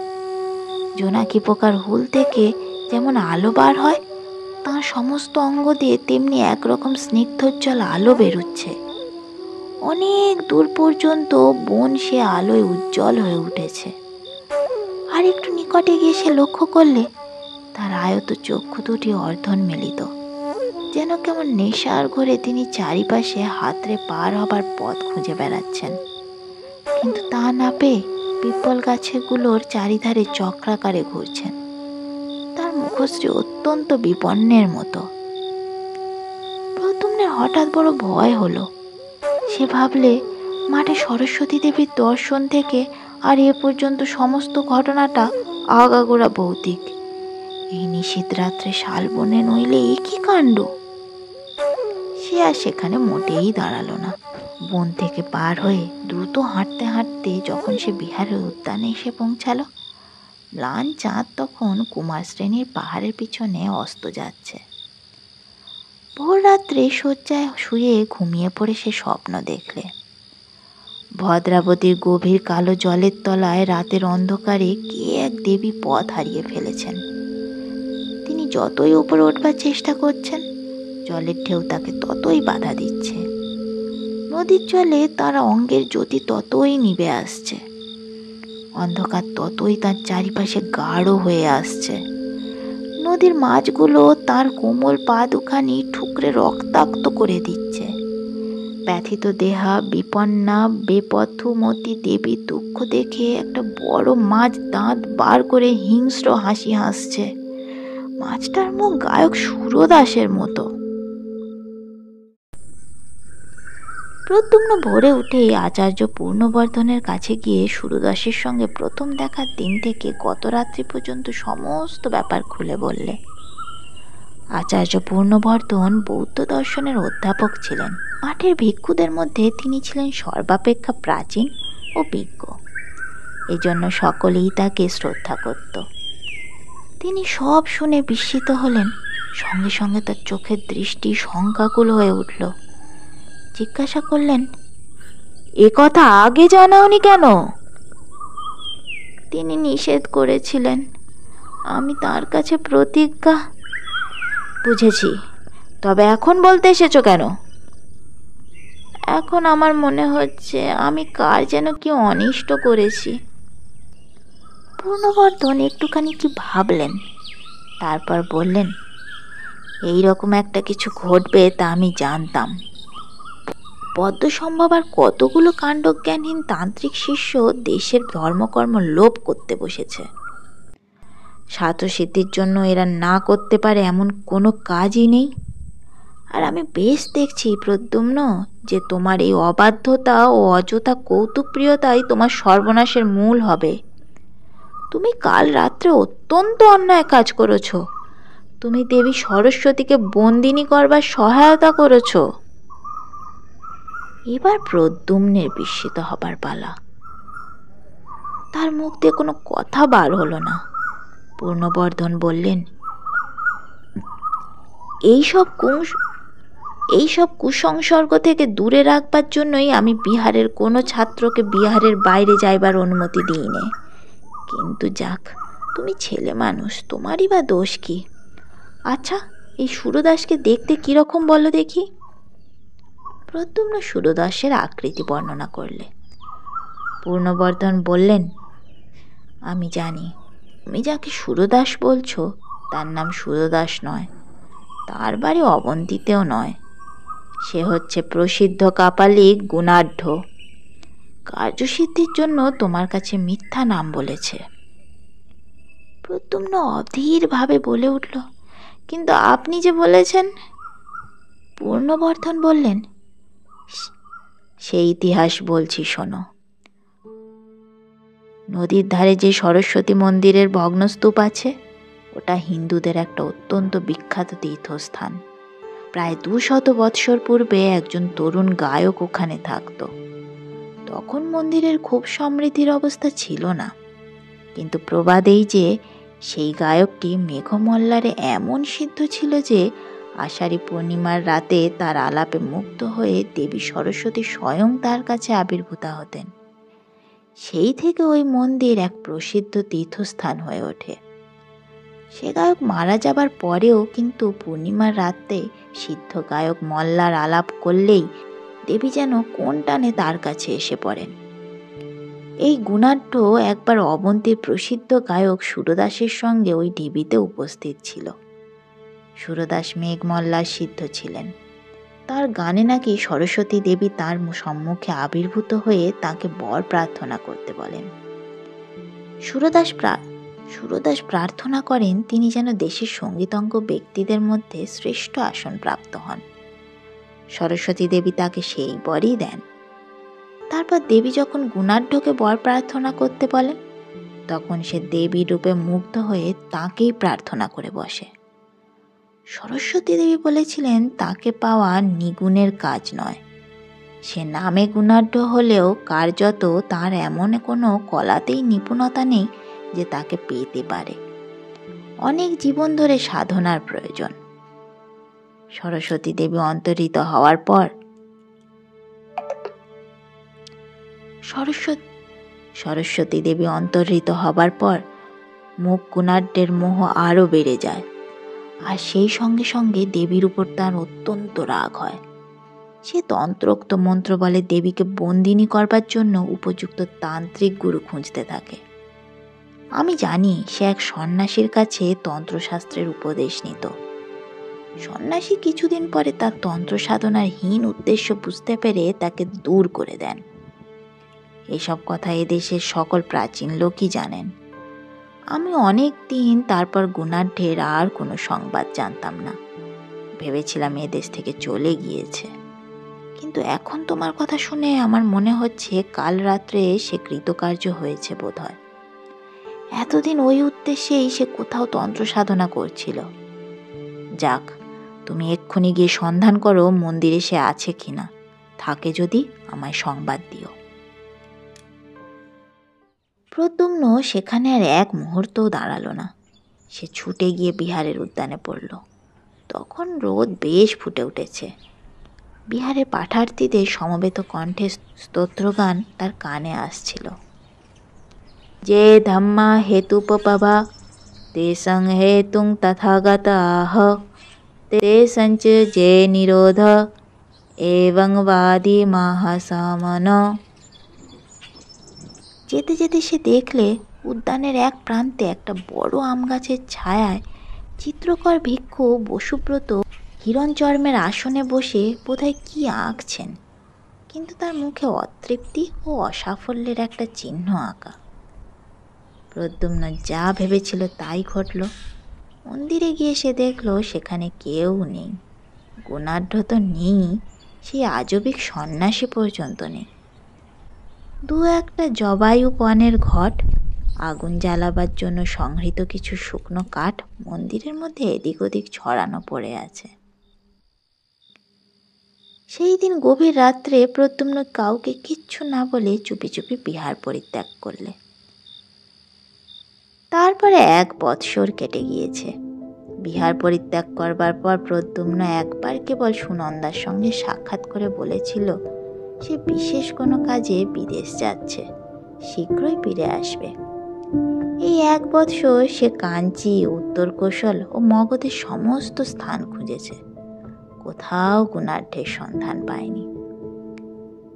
জোনাকি পোকার হুল থেকে যেমন আলো বার হয়, তাঁর সমস্ত অঙ্গ দিয়ে তেমনি একরকম স্নিগ্ধোজ্জ্বল আলো বেরুচ্ছে। অনেক দূর পর্যন্ত বন সে আলোয় উজ্জ্বল হয়ে উঠেছে। আর একটু নিকটে গিয়ে সে লক্ষ্য করলে তার আয়ত চক্ষু দুটি অর্ধন্মিলিত, যেন কেমন নেশার ঘরে তিনি চারিপাশে হাতড়ে পার হবার পথ খুঁজে বেড়াচ্ছেন, কিন্তু তা না পেয়ে পিপল গাছগুলোর চারিধারে চক্রাকারে ঘুরছেন। তার মুখশ্রী অত্যন্ত বিপন্নের মতো। প্রদ্যুম্নের হঠাৎ বড় ভয় হলো। সে ভাবলে মাঠে সরস্বতী দেবীর দর্শন থেকে আর এ পর্যন্ত সমস্ত ঘটনাটা আগাগোড়া ভৌতিক। এই নিশীথ রাত্রে শালবনে নইলে এ কি কাণ্ড! সে আর সেখানে মোটেই দাঁড়ালো না। বন থেকে পার হয়ে দ্রুত হাঁটতে হাঁটতে যখন সে বিহারের উদ্যানে এসে পৌঁছালো, ম্লান চাঁদ তখন কুমার শ্রেণীর পাহাড়ের পিছনে অস্ত যাচ্ছে। ভোর রাত্রে শয্যায় শুয়ে ঘুমিয়ে পড়ে সে স্বপ্ন দেখলে ভদ্রাবতীর গভীর কালো জলের তলায় রাতের অন্ধকারে কে এক দেবী পথ হারিয়ে ফেলেছেন। তিনি যতই উপরে উঠবার চেষ্টা করছেন, জলের ঢেউ তাকে ততই বাধা দিচ্ছে। নদীর জলে তার অঙ্গের জ্যোতি ততই নিভে আসছে, অন্ধকার ততই তার চারিপাশে গাঢ় হয়ে আসছে। নদীর মাছগুলো তার কোমল পা দুখানি ঠুকরে রক্তাক্ত করে দিচ্ছে। ব্যথিত দেহা বিপন্না বেপথুমতী দেবীর দুঃখ দেখে একটা বড় মাছ দাঁত বার করে হিংস্র হাসি হাসছে। মাছটার মুখ গায়ক সুরদাসের মতো। প্রদ্যুম্ন ভোরে উঠেই আচার্য পূর্ণবর্ধনের কাছে গিয়ে সুরদাসের সঙ্গে প্রথম দেখার দিন থেকে গত রাত্রি পর্যন্ত সমস্ত ব্যাপার খুলে বললে। আচার্য পূর্ণবর্ধন বৌদ্ধ দর্শনের অধ্যাপক ছিলেন। মাঠের ভিক্ষুদের মধ্যে তিনি ছিলেন সর্বাপেক্ষা প্রাচীন ও বিজ্ঞ। এজন্য সকলেই তাকে শ্রদ্ধা করত। তিনি সব শুনে বিস্মিত হলেন। সঙ্গে সঙ্গে তার চোখের দৃষ্টি শঙ্কাকুল হয়ে উঠল। জিজ্ঞাসা করলেন, এ কথা আগে জানাওনি কেন? তিনি নিষেধ করেছিলেন। আমি তার কাছে প্রতিজ্ঞা। বুঝেছি, তবে এখন বলতে এসেছো কেন? এখন আমার মনে হচ্ছে আমি কার যেন কি অনিষ্ট করেছি। পূর্ণবর্ধন একটুখানি কি ভাবলেন, তারপর বললেন, এই রকম একটা কিছু ঘটবে তা আমি জানতাম। পদ্মসম্ভব আর কতগুলো কাণ্ডজ্ঞানহীন তান্ত্রিক শিষ্য দেশের ধর্মকর্ম লোপ করতে বসেছে। স্বার্থসিদ্ধির জন্য এরা না করতে পারে এমন কোনো কাজই নেই। আর আমি বেশ দেখছি প্রদ্যুম্ন যে তোমার এই অবাধ্যতা ও অযথা কৌতুকপ্রিয়তাই তোমার সর্বনাশের মূল হবে। তুমি কাল রাত্রে অত্যন্ত অন্যায় কাজ করেছ। তুমি দেবী সরস্বতীকে বন্দিনী করবার সহায়তা করেছ। এবার প্রদ্যুম্নের বিস্মিত হবার পালা। তার মুখ দিয়ে কোনো কথা বার হলো না। পূর্ণবর্ধন বললেন, এইসব কুসংসর্গ থেকে দূরে রাখবার জন্যই আমি বিহারের কোনো ছাত্রকে বিহারের বাইরে যাইবার অনুমতি দিই নে। কিন্তু যাক, তুমি ছেলে মানুষ, তোমারই বা দোষ কি? আচ্ছা, এই সুরদাসকে দেখতে কিরকম বলো দেখি। প্রদ্যুম্ন সুরদাসের আকৃতি বর্ণনা করলে। পূর্ণবর্ধন বললেন, আমি জানি তুমি যাকে সুরদাস বলছো তার নাম সুরদাস নয়, তার বাড়ি অবন্তীতেও নয়। সে হচ্ছে প্রসিদ্ধ কাপালিক গুণাঢ্য। কার্যসিদ্ধির জন্য তোমার কাছে মিথ্যা নাম বলেছে। প্রদ্যুম্ন অধীরভাবে বলে উঠল, কিন্তু আপনি যে বলেছেন। পূর্ণবর্ধন বললেন, সেই ইতিহাস বলছি শোনো। নদীর ধারে যে সরস্বতী মন্দিরের ভগ্নস্তূপ আছে, ওটা হিন্দুদের একটা অত্যন্ত বিখ্যাত তীর্থস্থান। প্রায় 200 বৎসর পূর্বে একজন তরুণ গায়ক ওখানে থাকত। তখন মন্দিরের খুব সমৃদ্ধির অবস্থা ছিল না, কিন্তু প্রবাদ এই যে সেই গায়কটি মেঘমল্লারে এমন সিদ্ধ ছিল যে আষাঢ়ী পূর্ণিমার রাতে তার আলাপে মুগ্ধ হয়ে দেবী সরস্বতী স্বয়ং তার কাছে আবির্ভূতা হতেন। সেই থেকে ওই মন্দির এক প্রসিদ্ধ তীর্থস্থান হয়ে ওঠে। সে গায়ক মারা যাবার পরেও কিন্তু পূর্ণিমার রাতে সিদ্ধ গায়ক মল্লার আলাপ করলেই দেবী যেন কোন টানে তার কাছে এসে পড়েন। এই গুণাঢ্য একবার অবন্তীর প্রসিদ্ধ গায়ক সুরদাসের সঙ্গে ওই ঢিবিতে উপস্থিত ছিল। সুরদাস মেঘমল্লার সিদ্ধ ছিলেন। তার গানে নাকি সরস্বতী দেবী তার সম্মুখে আবির্ভূত হয়ে তাকে বর প্রার্থনা করতে বলেন। সুরদাস প্রার্থনা করেন তিনি যেন দেশের সঙ্গীতজ্ঞ ব্যক্তিদের মধ্যে শ্রেষ্ঠ আসন প্রাপ্ত হন। সরস্বতী দেবী তাকে সেই বরই দেন। তারপর দেবী যখন গুণাঢ্যকে বর প্রার্থনা করতে বলেন, তখন সে দেবী রূপে মুগ্ধ হয়ে তাকেই প্রার্থনা করে বসে। সরস্বতী দেবী বলেছিলেন তাকে পাওয়া নিগুণের কাজ নয়। সে নামে গুণাঢ্য হলেও কার্যত তার এমন কোনো কলাতেই নিপুণতা নেই যে তাকে পেতে পারে। অনেক জীবন ধরে সাধনার প্রয়োজন। সরস্বতী দেবী অন্তর্হিত হওয়ার পর সরস্বতী সরস্বতী দেবী অন্তর্হিত হবার পর মুখ গুণাঢ্যের মোহ আরও বেড়ে যায়, আর সেই সঙ্গে সঙ্গে দেবীর উপর তার অত্যন্ত রাগ হয়। সে তন্ত্রোক্ত মন্ত্র বলে দেবীকে বন্দিনী করবার জন্য উপযুক্ত তান্ত্রিক গুরু খুঁজতে থাকে। আমি জানি সে এক সন্ন্যাসীর কাছে তন্ত্রশাস্ত্রের উপদেশ নিত। সন্ন্যাসী কিছুদিন পরে তার তন্ত্র সাধনার হীন উদ্দেশ্য বুঝতে পেরে তাকে দূর করে দেন। এসব কথা এদেশের সকল প্রাচীন লোকই জানেন। আমি অনেক দিন তারপর গুণাঢ্যের আর কোনো সংবাদ জানতাম না। ভেবেছিলাম এদেশ থেকে চলে গিয়েছে, কিন্তু এখন তোমার কথা শুনে আমার মনে হচ্ছে কাল রাত্রে সে কৃতকার্য হয়েছে বোধহয়। এতদিন ওই উদ্দেশ্যেই সে কোথাও তন্ত্র সাধনা করছিল। যাক, তুমি এক্ষুনি গিয়ে সন্ধান করো মন্দিরে সে আছে কিনা, থাকে যদি আমায় সংবাদ দিও। প্রদ্যুম্ন সেখানে আর এক মুহূর্তও দাঁড়ালো না। সে ছুটে গিয়ে বিহারের উদ্যানে পড়ল। তখন রোদ বেশ ফুটে উঠেছে। বিহারের পাঠার্থীদের সমবেত কণ্ঠে স্তোত্রগান তার কানে আসছিল। যে ধম্মা হেতুপপভা তেসং হেতুং তথাগতাঃ তেসঞ্চ যে নিরোধ এবং বাদি মহাসমন। যেতে যেতে সে দেখলে উদ্যানের এক প্রান্তে একটা বড় আম গাছের ছায়ায় চিত্রকর ভিক্ষু বসুব্রত হিরণচর্মের আসনে বসে বোধহয় কি আঁকছেন, কিন্তু তার মুখে অতৃপ্তি ও অসাফল্যের একটা চিহ্ন আঁকা। প্রদ্যুম্ন যা ভেবেছিল তাই ঘটল। মন্দিরে গিয়ে সে দেখল সেখানে কেউ নেই। গুণাঢ্য তো নেই, সেই আজবিক সন্ন্যাসী পর্যন্ত নেই। দু একটা জবায়ু পণের ঘট, আগুন জ্বালাবার জন্য সংহৃত কিছু শুকনো কাঠ মন্দিরের মধ্যে এদিক ওদিক ছড়ানো পড়ে আছে। সেই দিন গভীর রাত্রে প্রদ্যুম্ন কাউকে কিচ্ছু না বলে চুপি চুপি বিহার পরিত্যাগ করলে। তারপরে 1 বৎসর কেটে গিয়েছে। বিহার পরিত্যাগ করবার পর প্রদ্যুম্ন একবার কেবল সুনন্দার সঙ্গে সাক্ষাৎ করে বলেছিল সে বিশেষ কোনো কাজে বিদেশ যাচ্ছে, শীঘ্রই ফিরে আসবে। এই 1 বৎসর সে কাঞ্চি, উত্তর কোশল ও মগধের সমস্ত স্থান খুঁজেছে, কোথাও গুণাঢ্যের সন্ধান পায়নি।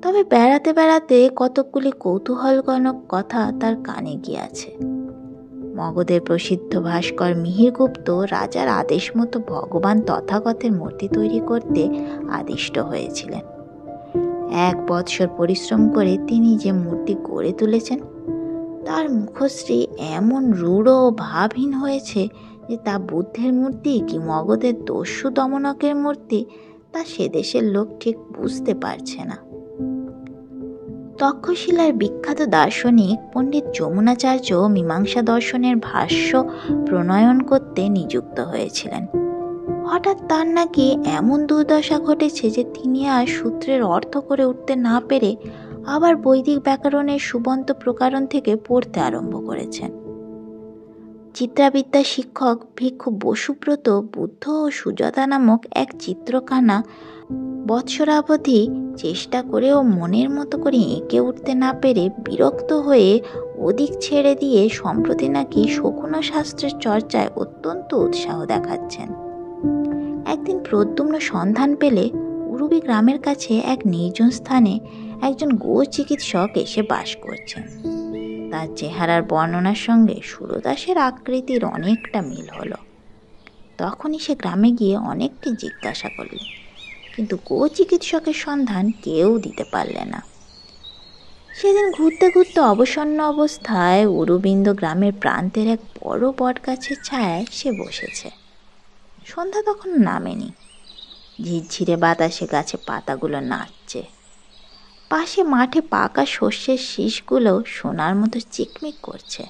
তবে বেড়াতে বেড়াতে কতকগুলি কৌতূহলজনক কথা তার কানে গিয়েছে। মগধের প্রসিদ্ধ ভাস্কর মিহিরগুপ্ত রাজার আদেশ মতো ভগবান তথাগতের মূর্তি তৈরি করতে আদিষ্ট হয়েছিলেন। 1 বৎসর পরিশ্রম করে তিনি যে মূর্তি গড়ে তুলেছেন তার মুখশ্রী এমন রূঢ় ও ভাবহীন হয়েছে যে তা বুদ্ধের মূর্তি কি মগধের দস্যু দমনকের মূর্তি তা সে দেশের লোক ঠিক বুঝতে পারছে না। তক্ষশিলার বিখ্যাত দার্শনিক পণ্ডিত যমুনাচার্য মীমাংসা দর্শনের ভাষ্য প্রণয়ন করতে নিযুক্ত হয়েছিলেন। হঠাৎ তার নাকি এমন দুর্দশা ঘটেছে যে তিনি আর সূত্রের অর্থ করে উঠতে না পেরে আবার বৈদিক ব্যাকরণের সুবন্ত প্রকরণ থেকে পড়তে আরম্ভ করেছেন। চিত্রাবিদ্যা শিক্ষক ভিক্ষু বসুব্রত বুদ্ধ ও সুজাতা নামক এক চিত্রখানা বৎসরাবধি চেষ্টা করেও মনের মতো করে এঁকে উঠতে না পেরে বিরক্ত হয়ে ওদিক ছেড়ে দিয়ে সম্প্রতি নাকি শকুন শাস্ত্রের চর্চায় অত্যন্ত উৎসাহ দেখাচ্ছেন। একদিন প্রদ্যুম্ন সন্ধান পেলে উরুবি গ্রামের কাছে এক নির্জন স্থানে একজন গো চিকিৎসক এসে বাস করছেন। তার চেহারার বর্ণনার সঙ্গে সুরদাসের আকৃতির অনেকটা মিল হলো। তখনই সে গ্রামে গিয়ে অনেককে জিজ্ঞাসা করলে, কিন্তু গো চিকিৎসকের সন্ধান কেউ দিতে পারলে না। সেদিন ঘুরতে ঘুরতে অবসন্ন অবস্থায় উরুবিন্দ গ্রামের প্রান্তের এক বড় বট গাছের ছায়ায় সে বসেছে। সন্ধ্যা তখন নামেনি। ঝিরঝিরে বাতাসে গাছে পাতাগুলো নাচছে। পাশে মাঠে পাকা শস্যের শীষগুলো সোনার মতো চিকমিক করছে।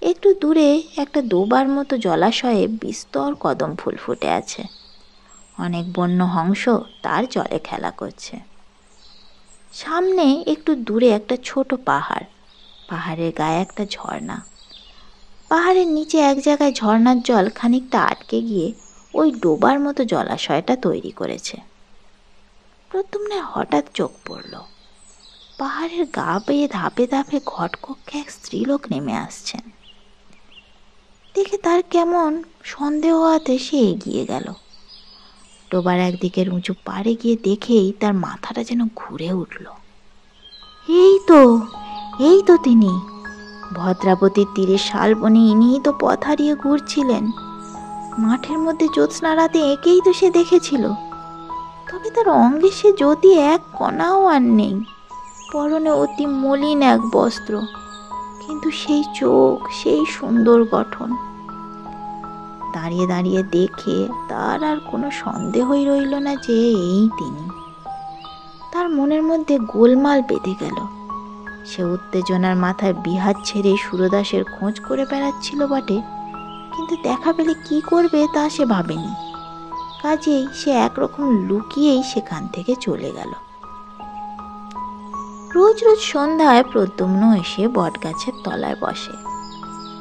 একটু দূরে একটা ডোবার মতো জলাশয়ে বিস্তর কদম ফুল ফুটে আছে। অনেক বন্য হংস তার জলে খেলা করছে। সামনে একটু দূরে একটা ছোট পাহাড়, পাহাড়ের গায়ে একটা ঝর্ণা। পাহাড়ের নিচে এক জায়গায় ঝর্ণার জল খানিকটা আটকে গিয়ে ওই ডোবার মতো জলাশয়টা তৈরি করেছে। প্রদ্যুম্নের হঠাৎ চোখ পড়ল। পাহাড়ের গা বেয়ে ধাপে ধাপে ঘটকক্ষে এক স্ত্রীলোক নেমে আসছেন। দেখে তার কেমন সন্দেহ হওয়াতে সে এগিয়ে গেল। ডোবার একদিকের উঁচু পাড়ে গিয়ে দেখেই তার মাথাটা যেন ঘুরে উঠল। এই তো তিনি, ভদ্রাবতীর তীরে শালবনে ইনিই তো পথ হারিয়ে ঘুরছিলেন। মাঠের মধ্যে জ্যোৎস্না রাতে একেই তো সে দেখেছিল, তবে তার অঙ্গে সে জ্যোতি এক কণাও আর নেই। পরনে অতি মলিন এক বস্ত্র, কিন্তু সেই চোখ, সেই সুন্দর গঠন। দাঁড়িয়ে দাঁড়িয়ে দেখে তার আর কোনো সন্দেহই রইল না যে এই তিনি। তার মনের মধ্যে গোলমাল বেঁধে গেল। সে উত্তেজনার মাথায় বিহাত ছেড়ে সুরদাসের খোঁজ করে বেড়াচ্ছিল বটে, কিন্তু দেখা পেলে কি করবে তা সে ভাবেনি। কাজেই সে একরকম লুকিয়েই সেখান থেকে চলে গেল। রোজ রোজ সন্ধ্যায় প্রদ্যুম্ন এসে বটগাছের তলায় বসে।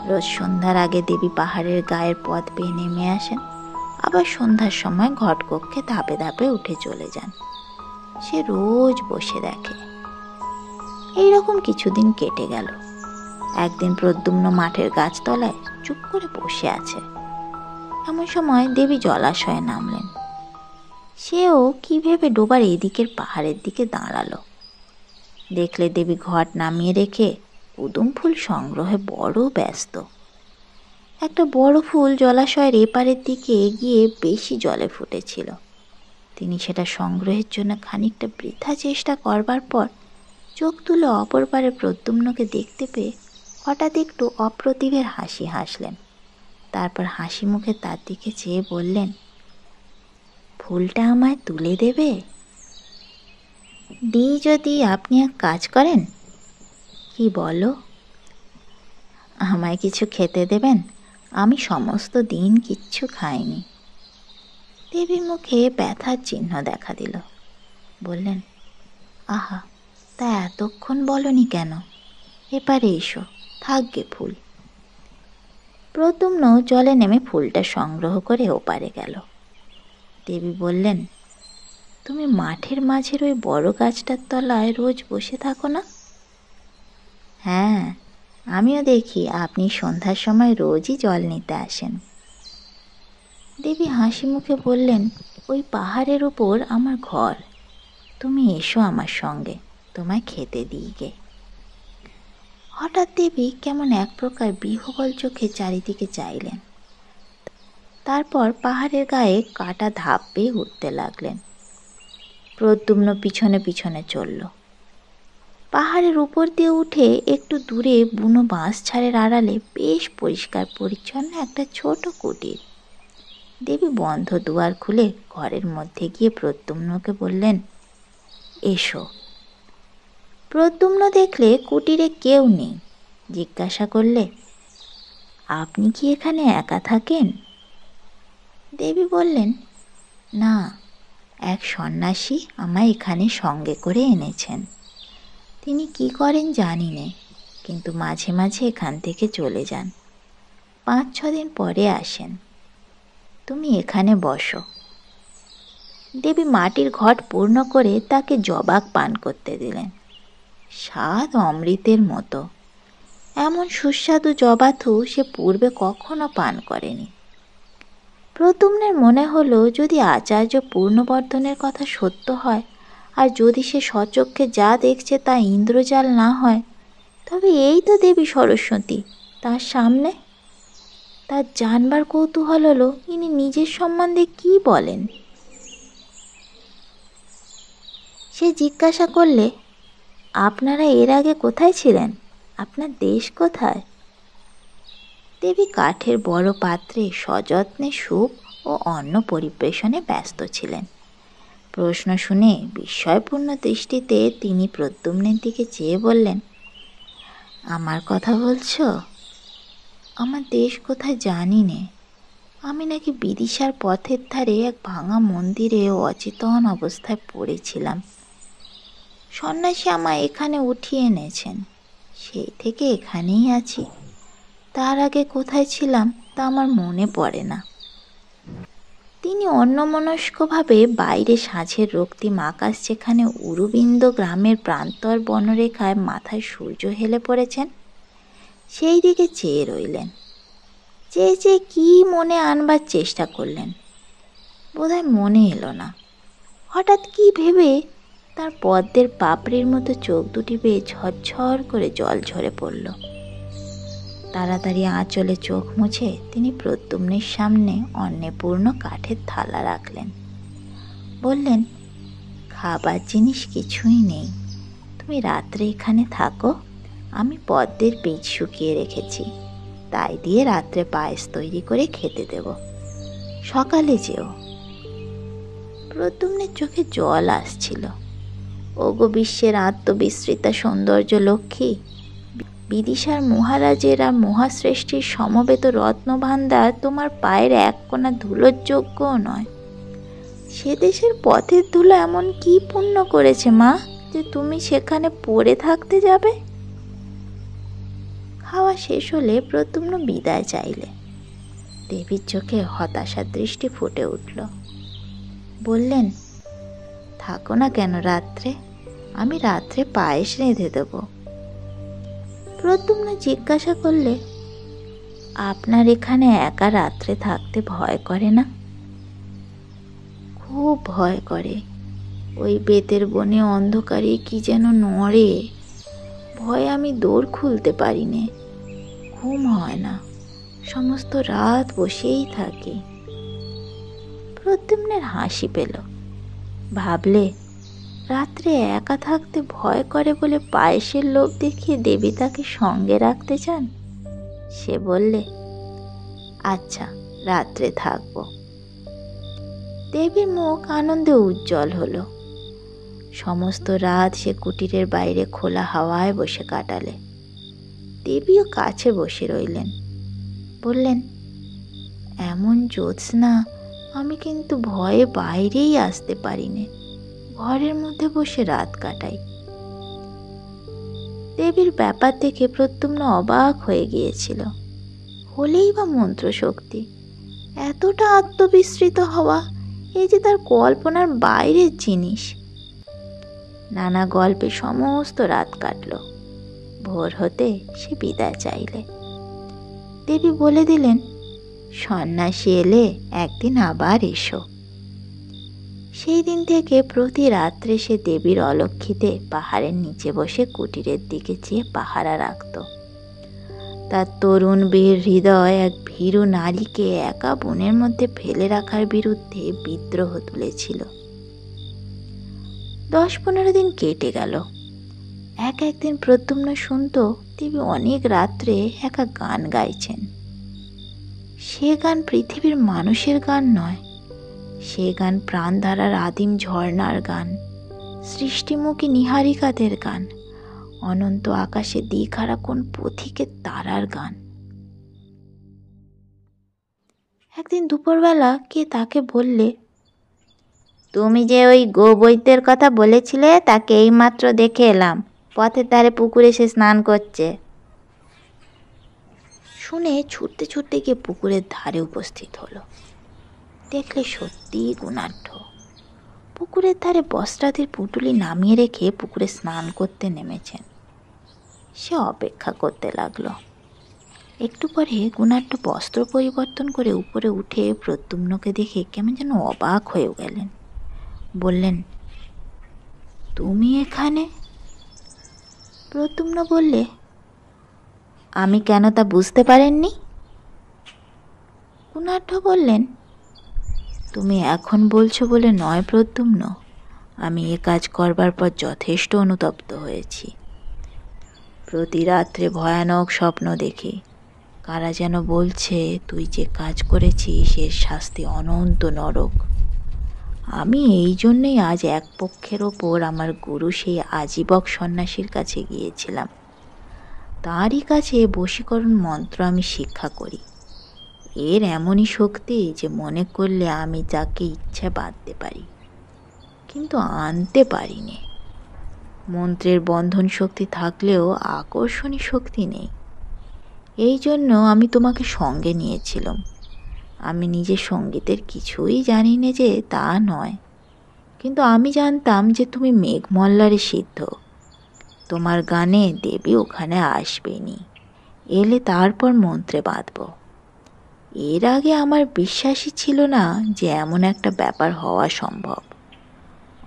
রোজ সন্ধ্যার আগে দেবী পাহাড়ের গায়ের পথ বেয়ে নেমে আসেন, আবার সন্ধ্যার সময় ঘটকক্ষে ধাপে ধাপে উঠে চলে যান। সে রোজ বসে দেখে। এইরকম কিছুদিন কেটে গেল। একদিন প্রদ্যুম্ন মাঠের গাছতলায় চুপ করে বসে আছে। এমন সময় দেবী জলাশয়ে নামলেন। সেও কি ভেবে ডোবার এদিকের পাহাড়ের দিকে দাঁড়ালো। দেখলে দেবী ঘট নামিয়ে রেখে কুদুম ফুল সংগ্রহে বড় ব্যস্ত। একটা বড় ফুল জলাশয়ের এপারের দিকে এগিয়ে বেশি জলে ফুটেছিল। তিনি সেটা সংগ্রহের জন্য খানিকটা বৃথা চেষ্টা করবার পর চোখ তুলে অপর পারে প্রদ্যুম্নকে দেখতে পেয়ে হঠাৎ একটু অপ্রতিভের হাসি হাসলেন। তারপর হাসি মুখে তার দিকে চেয়ে বললেন, ফুলটা আমায় তুলে দেবে? দিই যদি আপনি এক কাজ করেন। কি বলো? আমায় কিছু খেতে দেবেন? আমি সমস্ত দিন কিচ্ছু খাইনি। দেবীর মুখে ব্যথার চিহ্ন দেখা দিল। বললেন, আহা, তা এতক্ষণ বলনি কেন? এপারে এসো, থাকবে ফুল। প্রদ্যুম্ন জলে নেমে ফুলটা সংগ্রহ করে ওপারে গেল। দেবী বললেন, তুমি মাঠের মাঝের ওই বড় গাছটার তলায় রোজ বসে থাকো না? হ্যাঁ, আমিও দেখি আপনি সন্ধ্যার সময় রোজই জল নিতে আসেন। দেবী হাসি মুখে বললেন, ওই পাহাড়ের উপর আমার ঘর। তুমি এসো আমার সঙ্গে, তোমায় খেতে দিই গে। হঠাৎ দেবী কেমন এক প্রকার বিহ্বল চোখে চারিদিকে চাইলেন। তারপর পাহাড়ের গায়ে কাটা ধাপ পেয়ে উঠতে লাগলেন। প্রদ্যুম্ন পিছনে পিছনে চলল। পাহাড়ের উপর দিয়ে উঠে একটু দূরে বুনো বাঁশ ছাড়ের আড়ালে বেশ পরিষ্কার পরিচ্ছন্ন একটা ছোট কুটির। দেবী বন্ধ দুয়ার খুলে ঘরের মধ্যে গিয়ে প্রদ্যুম্নকে বললেন, এসো। প্রদ্যুম্ন দেখলে কুটিরে কেউ নেই। জিজ্ঞাসা করলে, আপনি কি এখানে একা থাকেন? দেবী বললেন, না, এক সন্ন্যাসী আমায় এখানে সঙ্গে করে এনেছেন। তিনি কি করেন জানি নে, কিন্তু মাঝে মাঝে এখান থেকে চলে যান। 5-6 দিন পরে আসেন। তুমি এখানে বসো। দেবী মাটির ঘট পূর্ণ করে তাকে জবাক পান করতে দিলেন। স্বাদ অমৃতের মতো। এমন সুস্বাদু জবাথু সে পূর্বে কখনো পান করেনি। প্রদ্যুম্নের মনে হলো, যদি আচার্য পূর্ণবর্ধনের কথা সত্য হয়, আর যদি সে স্বচক্ষে যা দেখছে তা ইন্দ্রজাল না হয়, তবে এই তো দেবী সরস্বতী তার সামনে। তার জানবার কৌতূহল হলো, ইনি নিজের সম্বন্ধে কি বলেন। সে জিজ্ঞাসা করলে, আপনারা এর আগে কোথায় ছিলেন? আপনার দেশ কোথায়? দেবী কাঠের বড় পাত্রে সযত্নে স্যুপ ও অন্ন পরিবেশনে ব্যস্ত ছিলেন। প্রশ্ন শুনে বিস্ময়পূর্ণ দৃষ্টিতে তিনি প্রদ্যুম্নের দিকে চেয়ে বললেন, আমার কথা বলছো? আমার দেশ কোথায় জানি নে। আমি নাকি বিদিশার পথের ধারে এক ভাঙা মন্দিরে অচেতন অবস্থায় পড়েছিলাম। সন্ন্যাসী আমায় এখানে উঠিয়ে এনেছেন, সেই থেকে এখানেই আছি। তার আগে কোথায় ছিলাম তা আমার মনে পড়ে না। তিনি তিনি অন্যমনস্কভাবে বাইরে সাঁঝের রক্তিম আকাশ যেখানে উরুবিন্দ গ্রামের প্রান্তর বনরেখায় মাথায় সূর্য হেলে পড়েছেন সেই দিকে চেয়ে রইলেন। চেয়ে চেয়ে কী মনে আনবার চেষ্টা করলেন, বোধহয় মনে এলো না। হঠাৎ কি ভেবে তার পদ্মের পাপড়ির মতো চোখ দুটি বেয়ে ঝরঝর করে জল ঝরে পড়ল। তাড়াতাড়ি আঁচলে চোখ মুছে তিনি প্রদ্যুম্নের সামনে অন্নপূর্ণ কাঠের থালা রাখলেন। বললেন, খাবার জিনিস কিছুই নেই, তুমি রাত্রে এখানে থাকো, আমি পদ্মের বীজ শুকিয়ে রেখেছি, তাই দিয়ে রাত্রে পায়েস তৈরি করে খেতে দেব, সকালে যেও। প্রদ্যুম্নের চোখে জল আসছিল। ওগো বিশ্বের আত্মবিস্মৃতা সৌন্দর্য লক্ষ্মী, বিদিশার মহারাজের আর মহাশ্রেষ্ঠীর সমবেত রত্নভাণ্ডার তোমার পায়ের এক কোণা ধুলোর যোগ্যও নয়। সে দেশের পথের ধুলো এমন কি পুণ্য করেছে মা যে তুমি সেখানে পড়ে থাকতে যাবে? খাওয়া শেষ হলে প্রদ্যুম্ন বিদায় চাইলে। দেবীর চোখে হতাশার দৃষ্টি ফুটে উঠল। বললেন, থাকো না কেন রাত্রে, আমি রাত্রে পায়েস রেঁধে দেব। প্রদ্যুম্ন জিজ্ঞাসা করলে, আপনার এখানে একা রাত্রে থাকতে ভয় করে না? খুব ভয় করে, ওই বেতের বনে অন্ধকারে কি যেন নড়ে, ভয়ে আমি দোর খুলতে পারি নে, ঘুম হয় না, সমস্ত রাত বসেই থাকি। প্রদ্যুম্নের হাসি পেল। ভাবলে, রাত্রে একা থাকতে ভয় করে বলে পায়েসের লোভ দেখিয়ে দেবী তাকে সঙ্গে রাখতে চান। সে বললে, আচ্ছা রাত্রে থাকব। দেবীর মুখ আনন্দে উজ্জ্বল হলো। সমস্ত রাত সে কুটিরের বাইরে খোলা হাওয়ায় বসে কাটালে। দেবীও কাছে বসে রইলেন। বললেন, এমন জ্যোৎস্না আমি কিন্তু ভয়ে বাইরেই আসতে পারি নে, ঘরের মধ্যে বসে রাত কাটাই। দেবীর ব্যাপার দেখে প্রদ্যুম্ন অবাক হয়ে গিয়েছিল। হলেই বা মন্ত্রশক্তি, এতটা আত্মবিস্মৃত হওয়া, এই যে তার কল্পনার বাইরের জিনিস। নানা গল্পে সমস্ত রাত কাটল। ভোর হতে সে বিদায় চাইলে। দেবী বলে দিলেন, সন্ন্যাসী এলে একদিন আবার এসো। সেই দিন থেকে প্রতি রাত্রে সে দেবীর অলক্ষিতে পাহাড়ের নিচে বসে কুটিরের দিকে চেয়ে পাহারা রাখত। তার তরুণ বীর হৃদয় এক ভীরু নারীকে একা বনের মধ্যে ফেলে রাখার বিরুদ্ধে বিদ্রোহ তুলেছিল। 10-15 দিন কেটে গেল। একদিন প্রদ্যুম্ন শুনত দেবী অনেক রাত্রে একা গান গাইছেন। সে গান পৃথিবীর মানুষের গান নয়, সে গান প্রাণধারার আদিম ঝর্ণার গান, সৃষ্টিমুখী নিহারিকাদের গান, অনন্ত আকাশে দিকহারা কোন পথিকের তারার গান। একদিন দুপুরবেলা কে তাকে বললে, তুমি যে ওই গোবৈদ্যের কথা বলেছিলে তাকে এইমাত্র দেখে এলাম, পথের ধারে পুকুরে সে স্নান করছে। শুনে ছুটতে ছুটতে গিয়ে পুকুরের ধারে উপস্থিত হলো। দেখলে সত্যিই গুণাঢ্য। পুকুরের ধারে বস্ত্রাদির পুঁটুলি নামিয়ে রেখে পুকুরে স্নান করতে নেমেছেন। সে অপেক্ষা করতে লাগলো। একটু পরে গুণাঢ্য বস্ত্র পরিবর্তন করে উপরে উঠে প্রদ্যুম্নকে দেখে কেমন যেন অবাক হয়ে গেলেন। বললেন, তুমি এখানে? প্রদ্যুম্ন বললে, আমি কেন তা বুঝতে পারেননি? গুণাঢ্য বললেন, তুমি এখন বলছো বলে নয় প্রদ্যুম্ন, আমি এ কাজ করবার পর যথেষ্ট অনুতপ্ত হয়েছি। প্রতি রাত্রে ভয়ানক স্বপ্ন দেখি, কারা যেন বলছে তুই যে কাজ করেছিস এর শাস্তি অনন্ত নরক। আমি এই জন্যেই আজ এক পক্ষের ওপর আমার গুরু সেই আজীবক সন্ন্যাসীর কাছে গিয়েছিলাম। তাঁরই কাছে বশীকরণ মন্ত্র আমি শিক্ষা করি। এর এমনই শক্তি যে মনে করলে আমি যাকে ইচ্ছা বাঁধতে পারি, কিন্তু আনতে পারিনি। মন্ত্রের বন্ধন শক্তি থাকলেও আকর্ষণী শক্তি নেই। এই জন্য আমি তোমাকে সঙ্গে নিয়েছিলাম। আমি নিজে সঙ্গীতের কিছুই জানি না যে তা নয়, কিন্তু আমি জানতাম যে তুমি মেঘমল্লারে সিদ্ধ। তোমার গানে দেবী ওখানে আসবেনি, এলে তারপর মন্ত্রে বাঁধব। এর আগে আমার বিশ্বাসই ছিল না যে এমন একটা ব্যাপার হওয়া সম্ভব।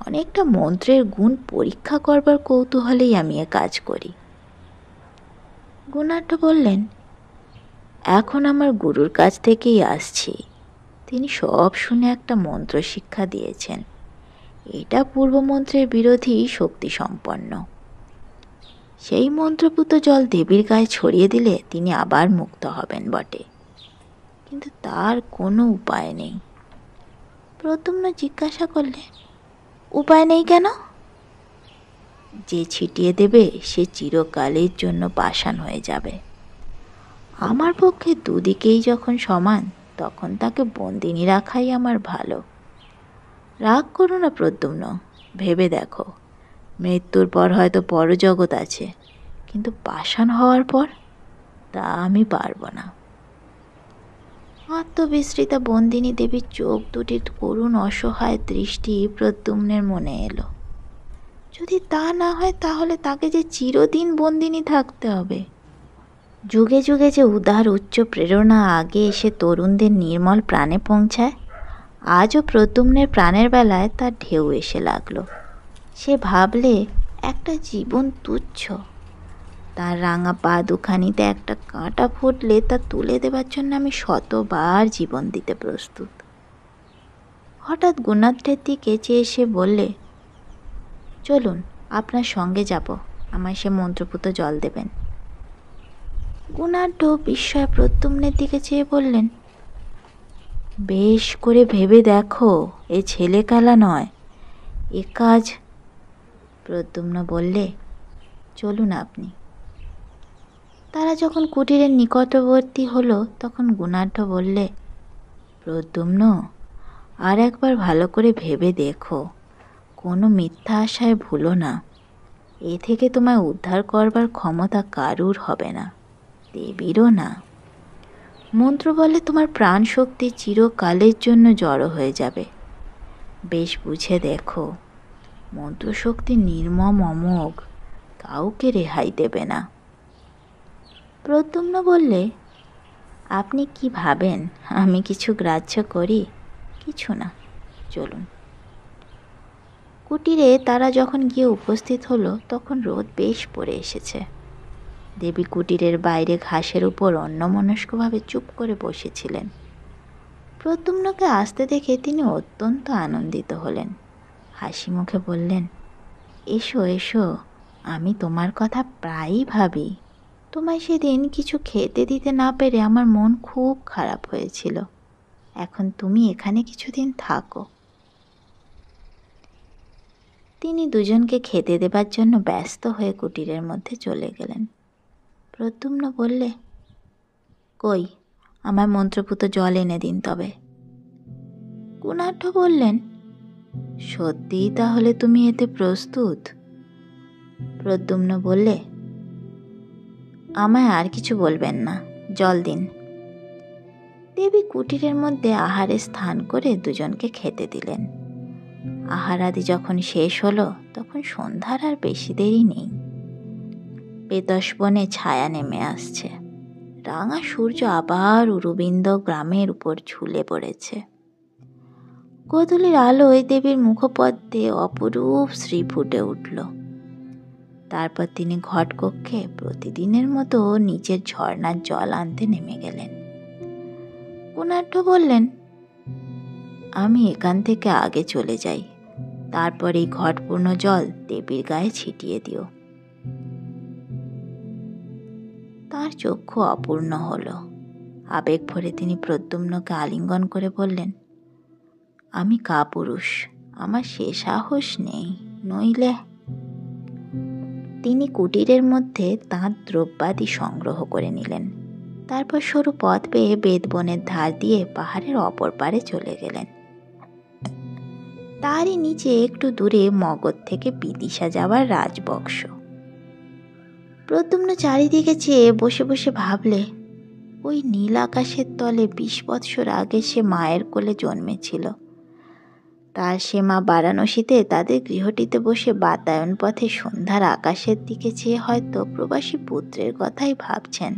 অনেকটা মন্ত্রের গুণ পরীক্ষা করবার কৌতূহলেই আমি এ কাজ করি। গুণাঢ্য বললেন, এখন আমার গুরুর কাছ থেকেই আসছি। তিনি সব শুনে একটা মন্ত্র শিক্ষা দিয়েছেন। এটা পূর্বমন্ত্রের বিরোধী শক্তি সম্পন্ন। সেই মন্ত্রপুত জল দেবীর গায়ে ছড়িয়ে দিলে তিনি আবার মুক্ত হবেন বটে, কিন্তু তার কোনো উপায় নেই। প্রদ্যুম্ন জিজ্ঞাসা করলে, উপায় নেই কেন? যে ছিটিয়ে দেবে সে চিরকালের জন্য পাষাণ হয়ে যাবে। আমার পক্ষে দুদিকেই যখন সমান, তখন তাকে বন্দিনী রাখাই আমার ভালো। রাগ করো না প্রদ্যুম্ন, ভেবে দেখো, মৃত্যুর পর হয়তো পরজগৎ আছে, কিন্তু পাষাণ হওয়ার পর তা আমি পারবো না। আত্মবিস্মৃতা বন্দিনী দেবীর চোখ দুটির করুণ অসহায় দৃষ্টি প্রদ্যুম্নের মনে এলো। যদি তা না হয় তাহলে তাকে যে চিরদিন বন্দিনী থাকতে হবে। যুগে যুগে যে উদার উচ্চ প্রেরণা আগে এসে তরুণদের নির্মল প্রাণে পৌঁছায়, আজও প্রদ্যুম্নের প্রাণের বেলায় তার ঢেউ এসে লাগলো। সে ভাবলে একটা জীবন তুচ্ছ। তার রাঙা পা দুখানিতে একটা কাঁটা ফুটলে তা তুলে দেবার জন্য আমি শতবার জীবন দিতে প্রস্তুত। হঠাৎ গুণাঢ্যের দিকে চেয়ে সে বললে, চলুন, আপনার সঙ্গে যাব, আমায় সে মন্ত্রপুত জল দেবেন। গুণাঢ্য বিস্ময়ে প্রদ্যুম্নের দিকে চেয়ে বললেন, বেশ করে ভেবে দেখো, এ ছেলে খেলা নয়, এ কাজ। প্রদ্যুম্ন বললে, চলুন আপনি। তারা যখন কুটিরের নিকটবর্তী হলো তখন গুণাঢ্য বললে, প্রদ্যুম্ন, আর একবার ভালো করে ভেবে দেখো, কোনো মিথ্যা আশায় ভুলো না। এ থেকে তোমায় উদ্ধার করবার ক্ষমতা কারুর হবে না, দেবীরও না। মন্ত্র বলে তোমার প্রাণ শক্তি চিরকালের জন্য জড়ো হয়ে যাবে। বেশ বুঝে দেখো, মন্ত্রশক্তি নির্মম অমোঘ, কাউকে রেহাই দেবে না। প্রদ্যুম্ন বললে, আপনি কি ভাবেন আমি কিছু গ্রাহ্য করি? কিছু না, চলুন। কুটিরে তারা যখন গিয়ে উপস্থিত হলো তখন রোদ বেশ পড়ে এসেছে। দেবী কুটিরের বাইরে ঘাসের উপর অন্যমনস্কভাবে চুপ করে বসেছিলেন। প্রদ্যুম্নকে আসতে দেখে তিনি অত্যন্ত আনন্দিত হলেন। হাসি মুখে বললেন, এসো এসো, আমি তোমার কথা প্রায়ই ভাবি। তোমায় সেদিন কিছু খেতে দিতে না পেরে আমার মন খুব খারাপ হয়েছিল। এখন তুমি এখানে কিছুদিন থাকো। তিনি দুজনকে খেতে দেবার জন্য ব্যস্ত হয়ে কুটিরের মধ্যে চলে গেলেন। প্রদ্যুম্ন বললে, কই, আমার মন্ত্রপুত জল এনে দিন তবে। গুণাঢ্য বললেন, সত্যিই তাহলে তুমি এতে প্রস্তুত? প্রদ্যুম্ন বললে, আমায় আর কিছু বলবেন না, জল দিন। দেবী কুটিরের মধ্যে আহারে স্থান করে দুজনকে খেতে দিলেন। আহারাদি যখন শেষ হলো তখন সন্ধ্যার আর বেশি দেরি নেই। বেতসবনে ছায়া নেমে আসছে। রাঙা সূর্য আবার উরুবিন্দ গ্রামের উপর ঝুলে পড়েছে। গোধূলির আলোয় দেবীর মুখপদ্মে অপরূপ শ্রী ফুটে উঠল। তারপর তিনি ঘটকক্ষে প্রতিদিনের মতো নিচের ঝর্ণার জল আনতে নেমে গেলেন। গুণাঢ্য বললেন, আমি এখান থেকে আগে চলে যাই, তারপর এই ঘটপূর্ণ জল দেবীর গায়ে ছিটিয়ে দিও। তার চক্ষু অপূর্ণ হলো। আবেগ ভরে তিনি প্রদ্যুম্নকে আলিঙ্গন করে বললেন, আমি কাপুরুষ, আমার সে সাহস নেই, নইলে। তিনি কুটিরের মধ্যে তাঁর দ্রব্যাদি সংগ্রহ করে নিলেন। তারপর সরু পথ পেয়ে বেদবনের ধার দিয়ে পাহাড়ের অপর পারে চলে গেলেন। তারই নিচে একটু দূরে মগধ থেকে বিদিশা যাওয়ার রাজবক্স। প্রদ্যুম্ন চারিদিকে চেয়ে বসে বসে ভাবলে, ওই নীল আকাশের তলে 20 বৎসর আগে সে মায়ের কোলে জন্মেছিল। তার সে মা বারাণসীতে তাদের গৃহটিতে বসে বাতায়ন পথে সন্ধ্যার আকাশের দিকে চেয়ে হয়তো প্রবাসী পুত্রের কথাই ভাবছেন।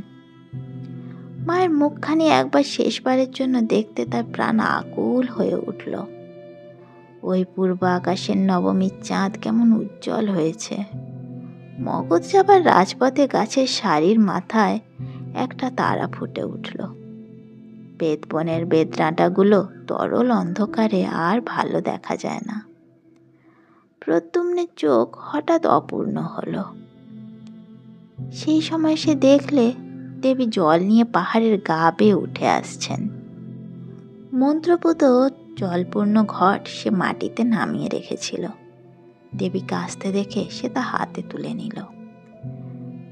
মায়ের মুখখানি একবার শেষবারের জন্য দেখতে তার প্রাণ আকুল হয়ে উঠল। ওই পূর্ব আকাশের নবমীর চাঁদ কেমন উজ্জ্বল হয়েছে। মগধ যাবার রাজপথে গাছের সারির মাথায় একটা তারা ফুটে উঠল। বেদবনের বেদডাঁটাগুলো তরল অন্ধকারে আর ভালো দেখা যায় না। প্রদ্যুম্নের চোখ হঠাৎ অপূর্ণ হলো। সেই সময় সে দেখলে দেবী জল নিয়ে পাহাড়ের গা বেয়ে উঠে আসছেন। মন্ত্রপুত জলপূর্ণ ঘট সে মাটিতে নামিয়ে রেখেছিল। দেবীকে আসতে দেখে সে তা হাতে তুলে নিল।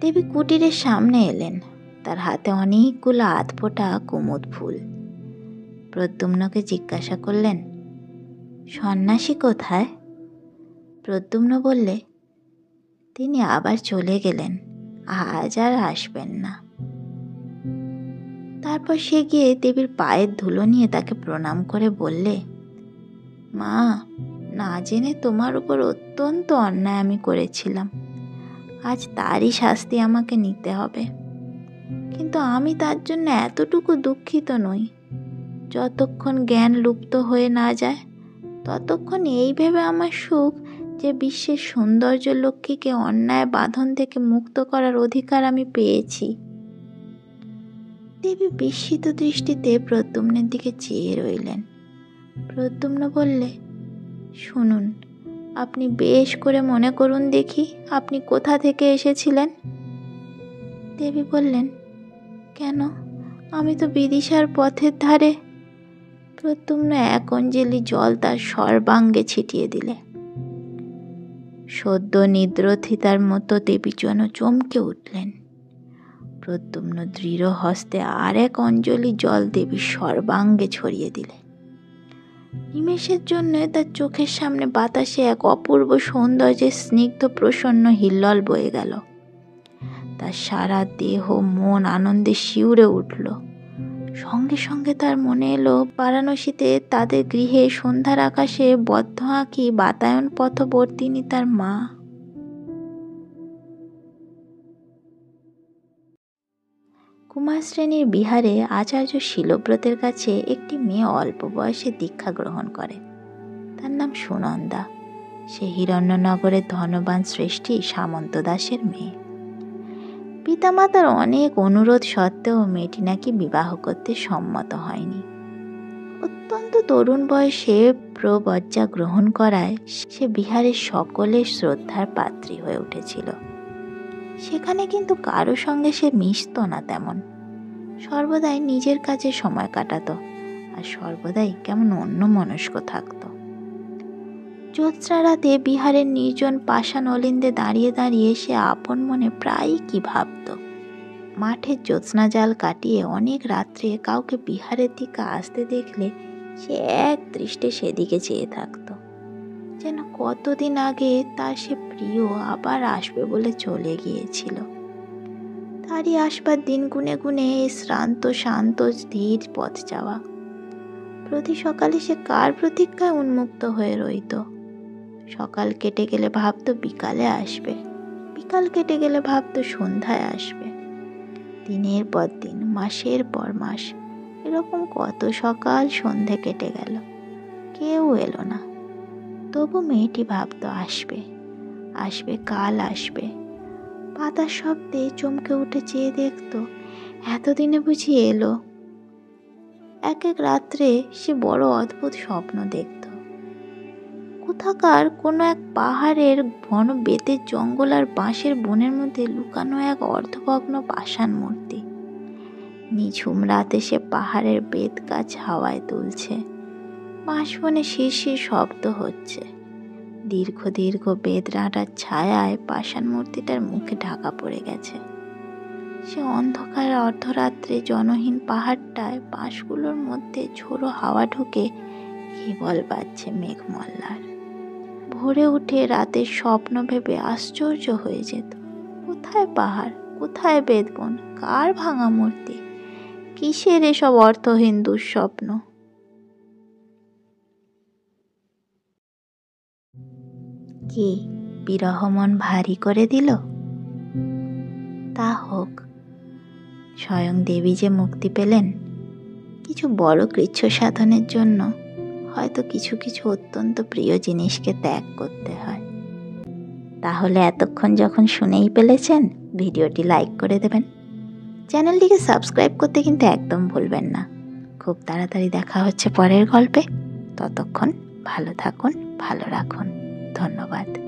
দেবী কুটিরের সামনে এলেন। তার হাতে অনেকগুলো আধফোঁটা কুমুদ ফুল। প্রদ্যুম্নকে জিজ্ঞাসা করলেন, সন্ন্যাসী কোথায়? প্রদ্যুম্ন বললে, তিনি আবার চলে গেলেন, আজ আর আসবেন না। তারপর সে গিয়ে দেবীর পায়ের ধুলো নিয়ে তাকে প্রণাম করে বললে, মা, না জেনে তোমার উপর অত্যন্ত অন্যায় আমি করেছিলাম। আজ তারই শাস্তি আমাকে নিতে হবে। কিন্তু আমি তার জন্য এতটুকু দুঃখিত নই। যতক্ষণ জ্ঞান লুপ্ত হয়ে না যায় ততক্ষণ এই ভেবে আমার সুখ যে বিশ্বের সৌন্দর্য লক্ষ্মীকে অন্যায় বাঁধন থেকে মুক্ত করার অধিকার আমি পেয়েছি। দেবী বিস্মিত দৃষ্টিতে প্রদ্যুম্নের দিকে চেয়ে রইলেন। প্রদ্যুম্ন বললে, শুনুন, আপনি বেশ করে মনে করুন দেখি আপনি কোথা থেকে এসেছিলেন। দেবী বললেন, কেন, আমি তো বিদিশার পথের ধারে। প্রদ্যুম্ন এক অঞ্জলি জল তার সর্বাঙ্গে ছিটিয়ে দিলে। সদ্য নিদ্রথিতার মতো দেবী যেন চমকে উঠলেন। প্রদ্যুম্ন দৃঢ় হস্তে আর এক অঞ্জলি জল দেবীর সর্বাঙ্গে ছড়িয়ে দিলে। নিমেষের জন্য তার চোখের সামনে বাতাসে এক অপূর্ব সৌন্দর্যের স্নিগ্ধ প্রসন্ন হিল্লোল বয়ে গেল। তার সারা দেহ মন আনন্দে শিউরে উঠল। সঙ্গে সঙ্গে তার মনে এলো বারাণসীতে তাদের গৃহে সন্ধ্যার আকাশে বদ্ধ আঁকি বাতায়ন পথবর্তিনী তার মা। কুমার শ্রেণীর বিহারে আচার্য শীলব্রতের কাছে একটি মেয়ে অল্প বয়সে দীক্ষা গ্রহণ করে। তার নাম সুনন্দা। সে হিরণ্যনগরের ধনবান শ্রেষ্ঠী সামন্ত দাসের মেয়ে। পিতামাতার অনেক অনুরোধ সত্ত্বেও মেয়েটি নাকি বিবাহ করতে সম্মত হয়নি। অত্যন্ত তরুণ বয়সে প্রবজ্জা গ্রহণ করায় সে বিহারের সকলের শ্রদ্ধার পাত্রী হয়ে উঠেছিল। সেখানে কিন্তু কারো সঙ্গে সে মিশত না তেমন। সর্বদাই নিজের কাজে সময় কাটাতো আর সর্বদাই কেমন অন্যমনস্ক থাকত। জ্যোৎস্না রাতে বিহারের নির্জন পাষাণ অলিন্দে দাঁড়িয়ে দাঁড়িয়ে সে আপন মনে প্রায়ই কি ভাবত। মাঠের জ্যোৎস্না জাল কাটিয়ে অনেক রাত্রে কাউকে বিহারের দিকে আসতে দেখলে সে এক দৃষ্টে সেদিকে চেয়ে থাকত, যেন কতদিন আগে তার সে প্রিয় আবার আসবে বলে চলে গিয়েছিল। তারই আসবার দিন গুনে গুনে শ্রান্ত শান্ত স্থির পথ যাওয়া। প্রতি সকালে সে কার প্রতীক্ষায় উন্মুক্ত হয়ে রইত। সকাল কেটে গেলে ভাবতো বিকালে আসবে, বিকাল কেটে গেলে ভাবতো সন্ধ্যায় আসবে। দিনের পর দিন, মাসের পর মাস, এরকম কত সকাল সন্ধে কেটে গেল, কেউ এলো না। তবু মেয়েটি ভাবতো আসবে, আসবে, কাল আসবে। পাতার শব্দে চমকে উঠে চেয়ে দেখতো, এতদিনে বুঝি এলো। এক এক রাত্রে সে বড় অদ্ভুত স্বপ্ন দেখত। কোথাকার কোনো এক পাহাড়ের ঘন বেতের জঙ্গল আর বাঁশের বনের মধ্যে লুকানো এক অর্ধভগ্ন পাষাণ মূর্তি। নিঝুম রাতে সে পাহাড়ের বেত গাছ হাওয়ায় দুলছে, বাঁশ বনে শিরশির শব্দ হচ্ছে। দীর্ঘ দীর্ঘ বেদডাঁটার ছায়ায় পাষাণ মূর্তিটার মুখে ঢাকা পড়ে গেছে। সে অন্ধকার অর্ধরাত্রে জনহীন পাহাড়টায় বাঁশগুলোর মধ্যে ঝোড়ো হাওয়া ঢুকে কেবল বাজছে মেঘমল্লার। ভোরে উঠে রাতের স্বপ্ন ভেবে আশ্চর্য হয়ে যেত, কোথায় পাহাড়, কোথায় বেদবন, কার ভাঙা মূর্তি? কিসের এসব অর্থহীন দুঃস্বপ্ন? কি বিরহ মন ভারী করে দিল? তা হোক, স্বয়ং দেবী যে মুক্তি পেলেন কিছু বড় কৃচ্ছ সাধনের জন্য, হয়তো কিছু কিছু অত্যন্ত প্রিয় জিনিসকে ত্যাগ করতে হয়। তাহলে এতক্ষণ যখন শুনেই ফেলেছেন, ভিডিওটি লাইক করে দেবেন, চ্যানেলটিকে সাবস্ক্রাইব করতে কিন্তু একদম ভুলবেন না। খুব তাড়াতাড়ি দেখা হচ্ছে পরের গল্পে। ততক্ষণ ভালো থাকুন, ভালো রাখুন। ধন্যবাদ।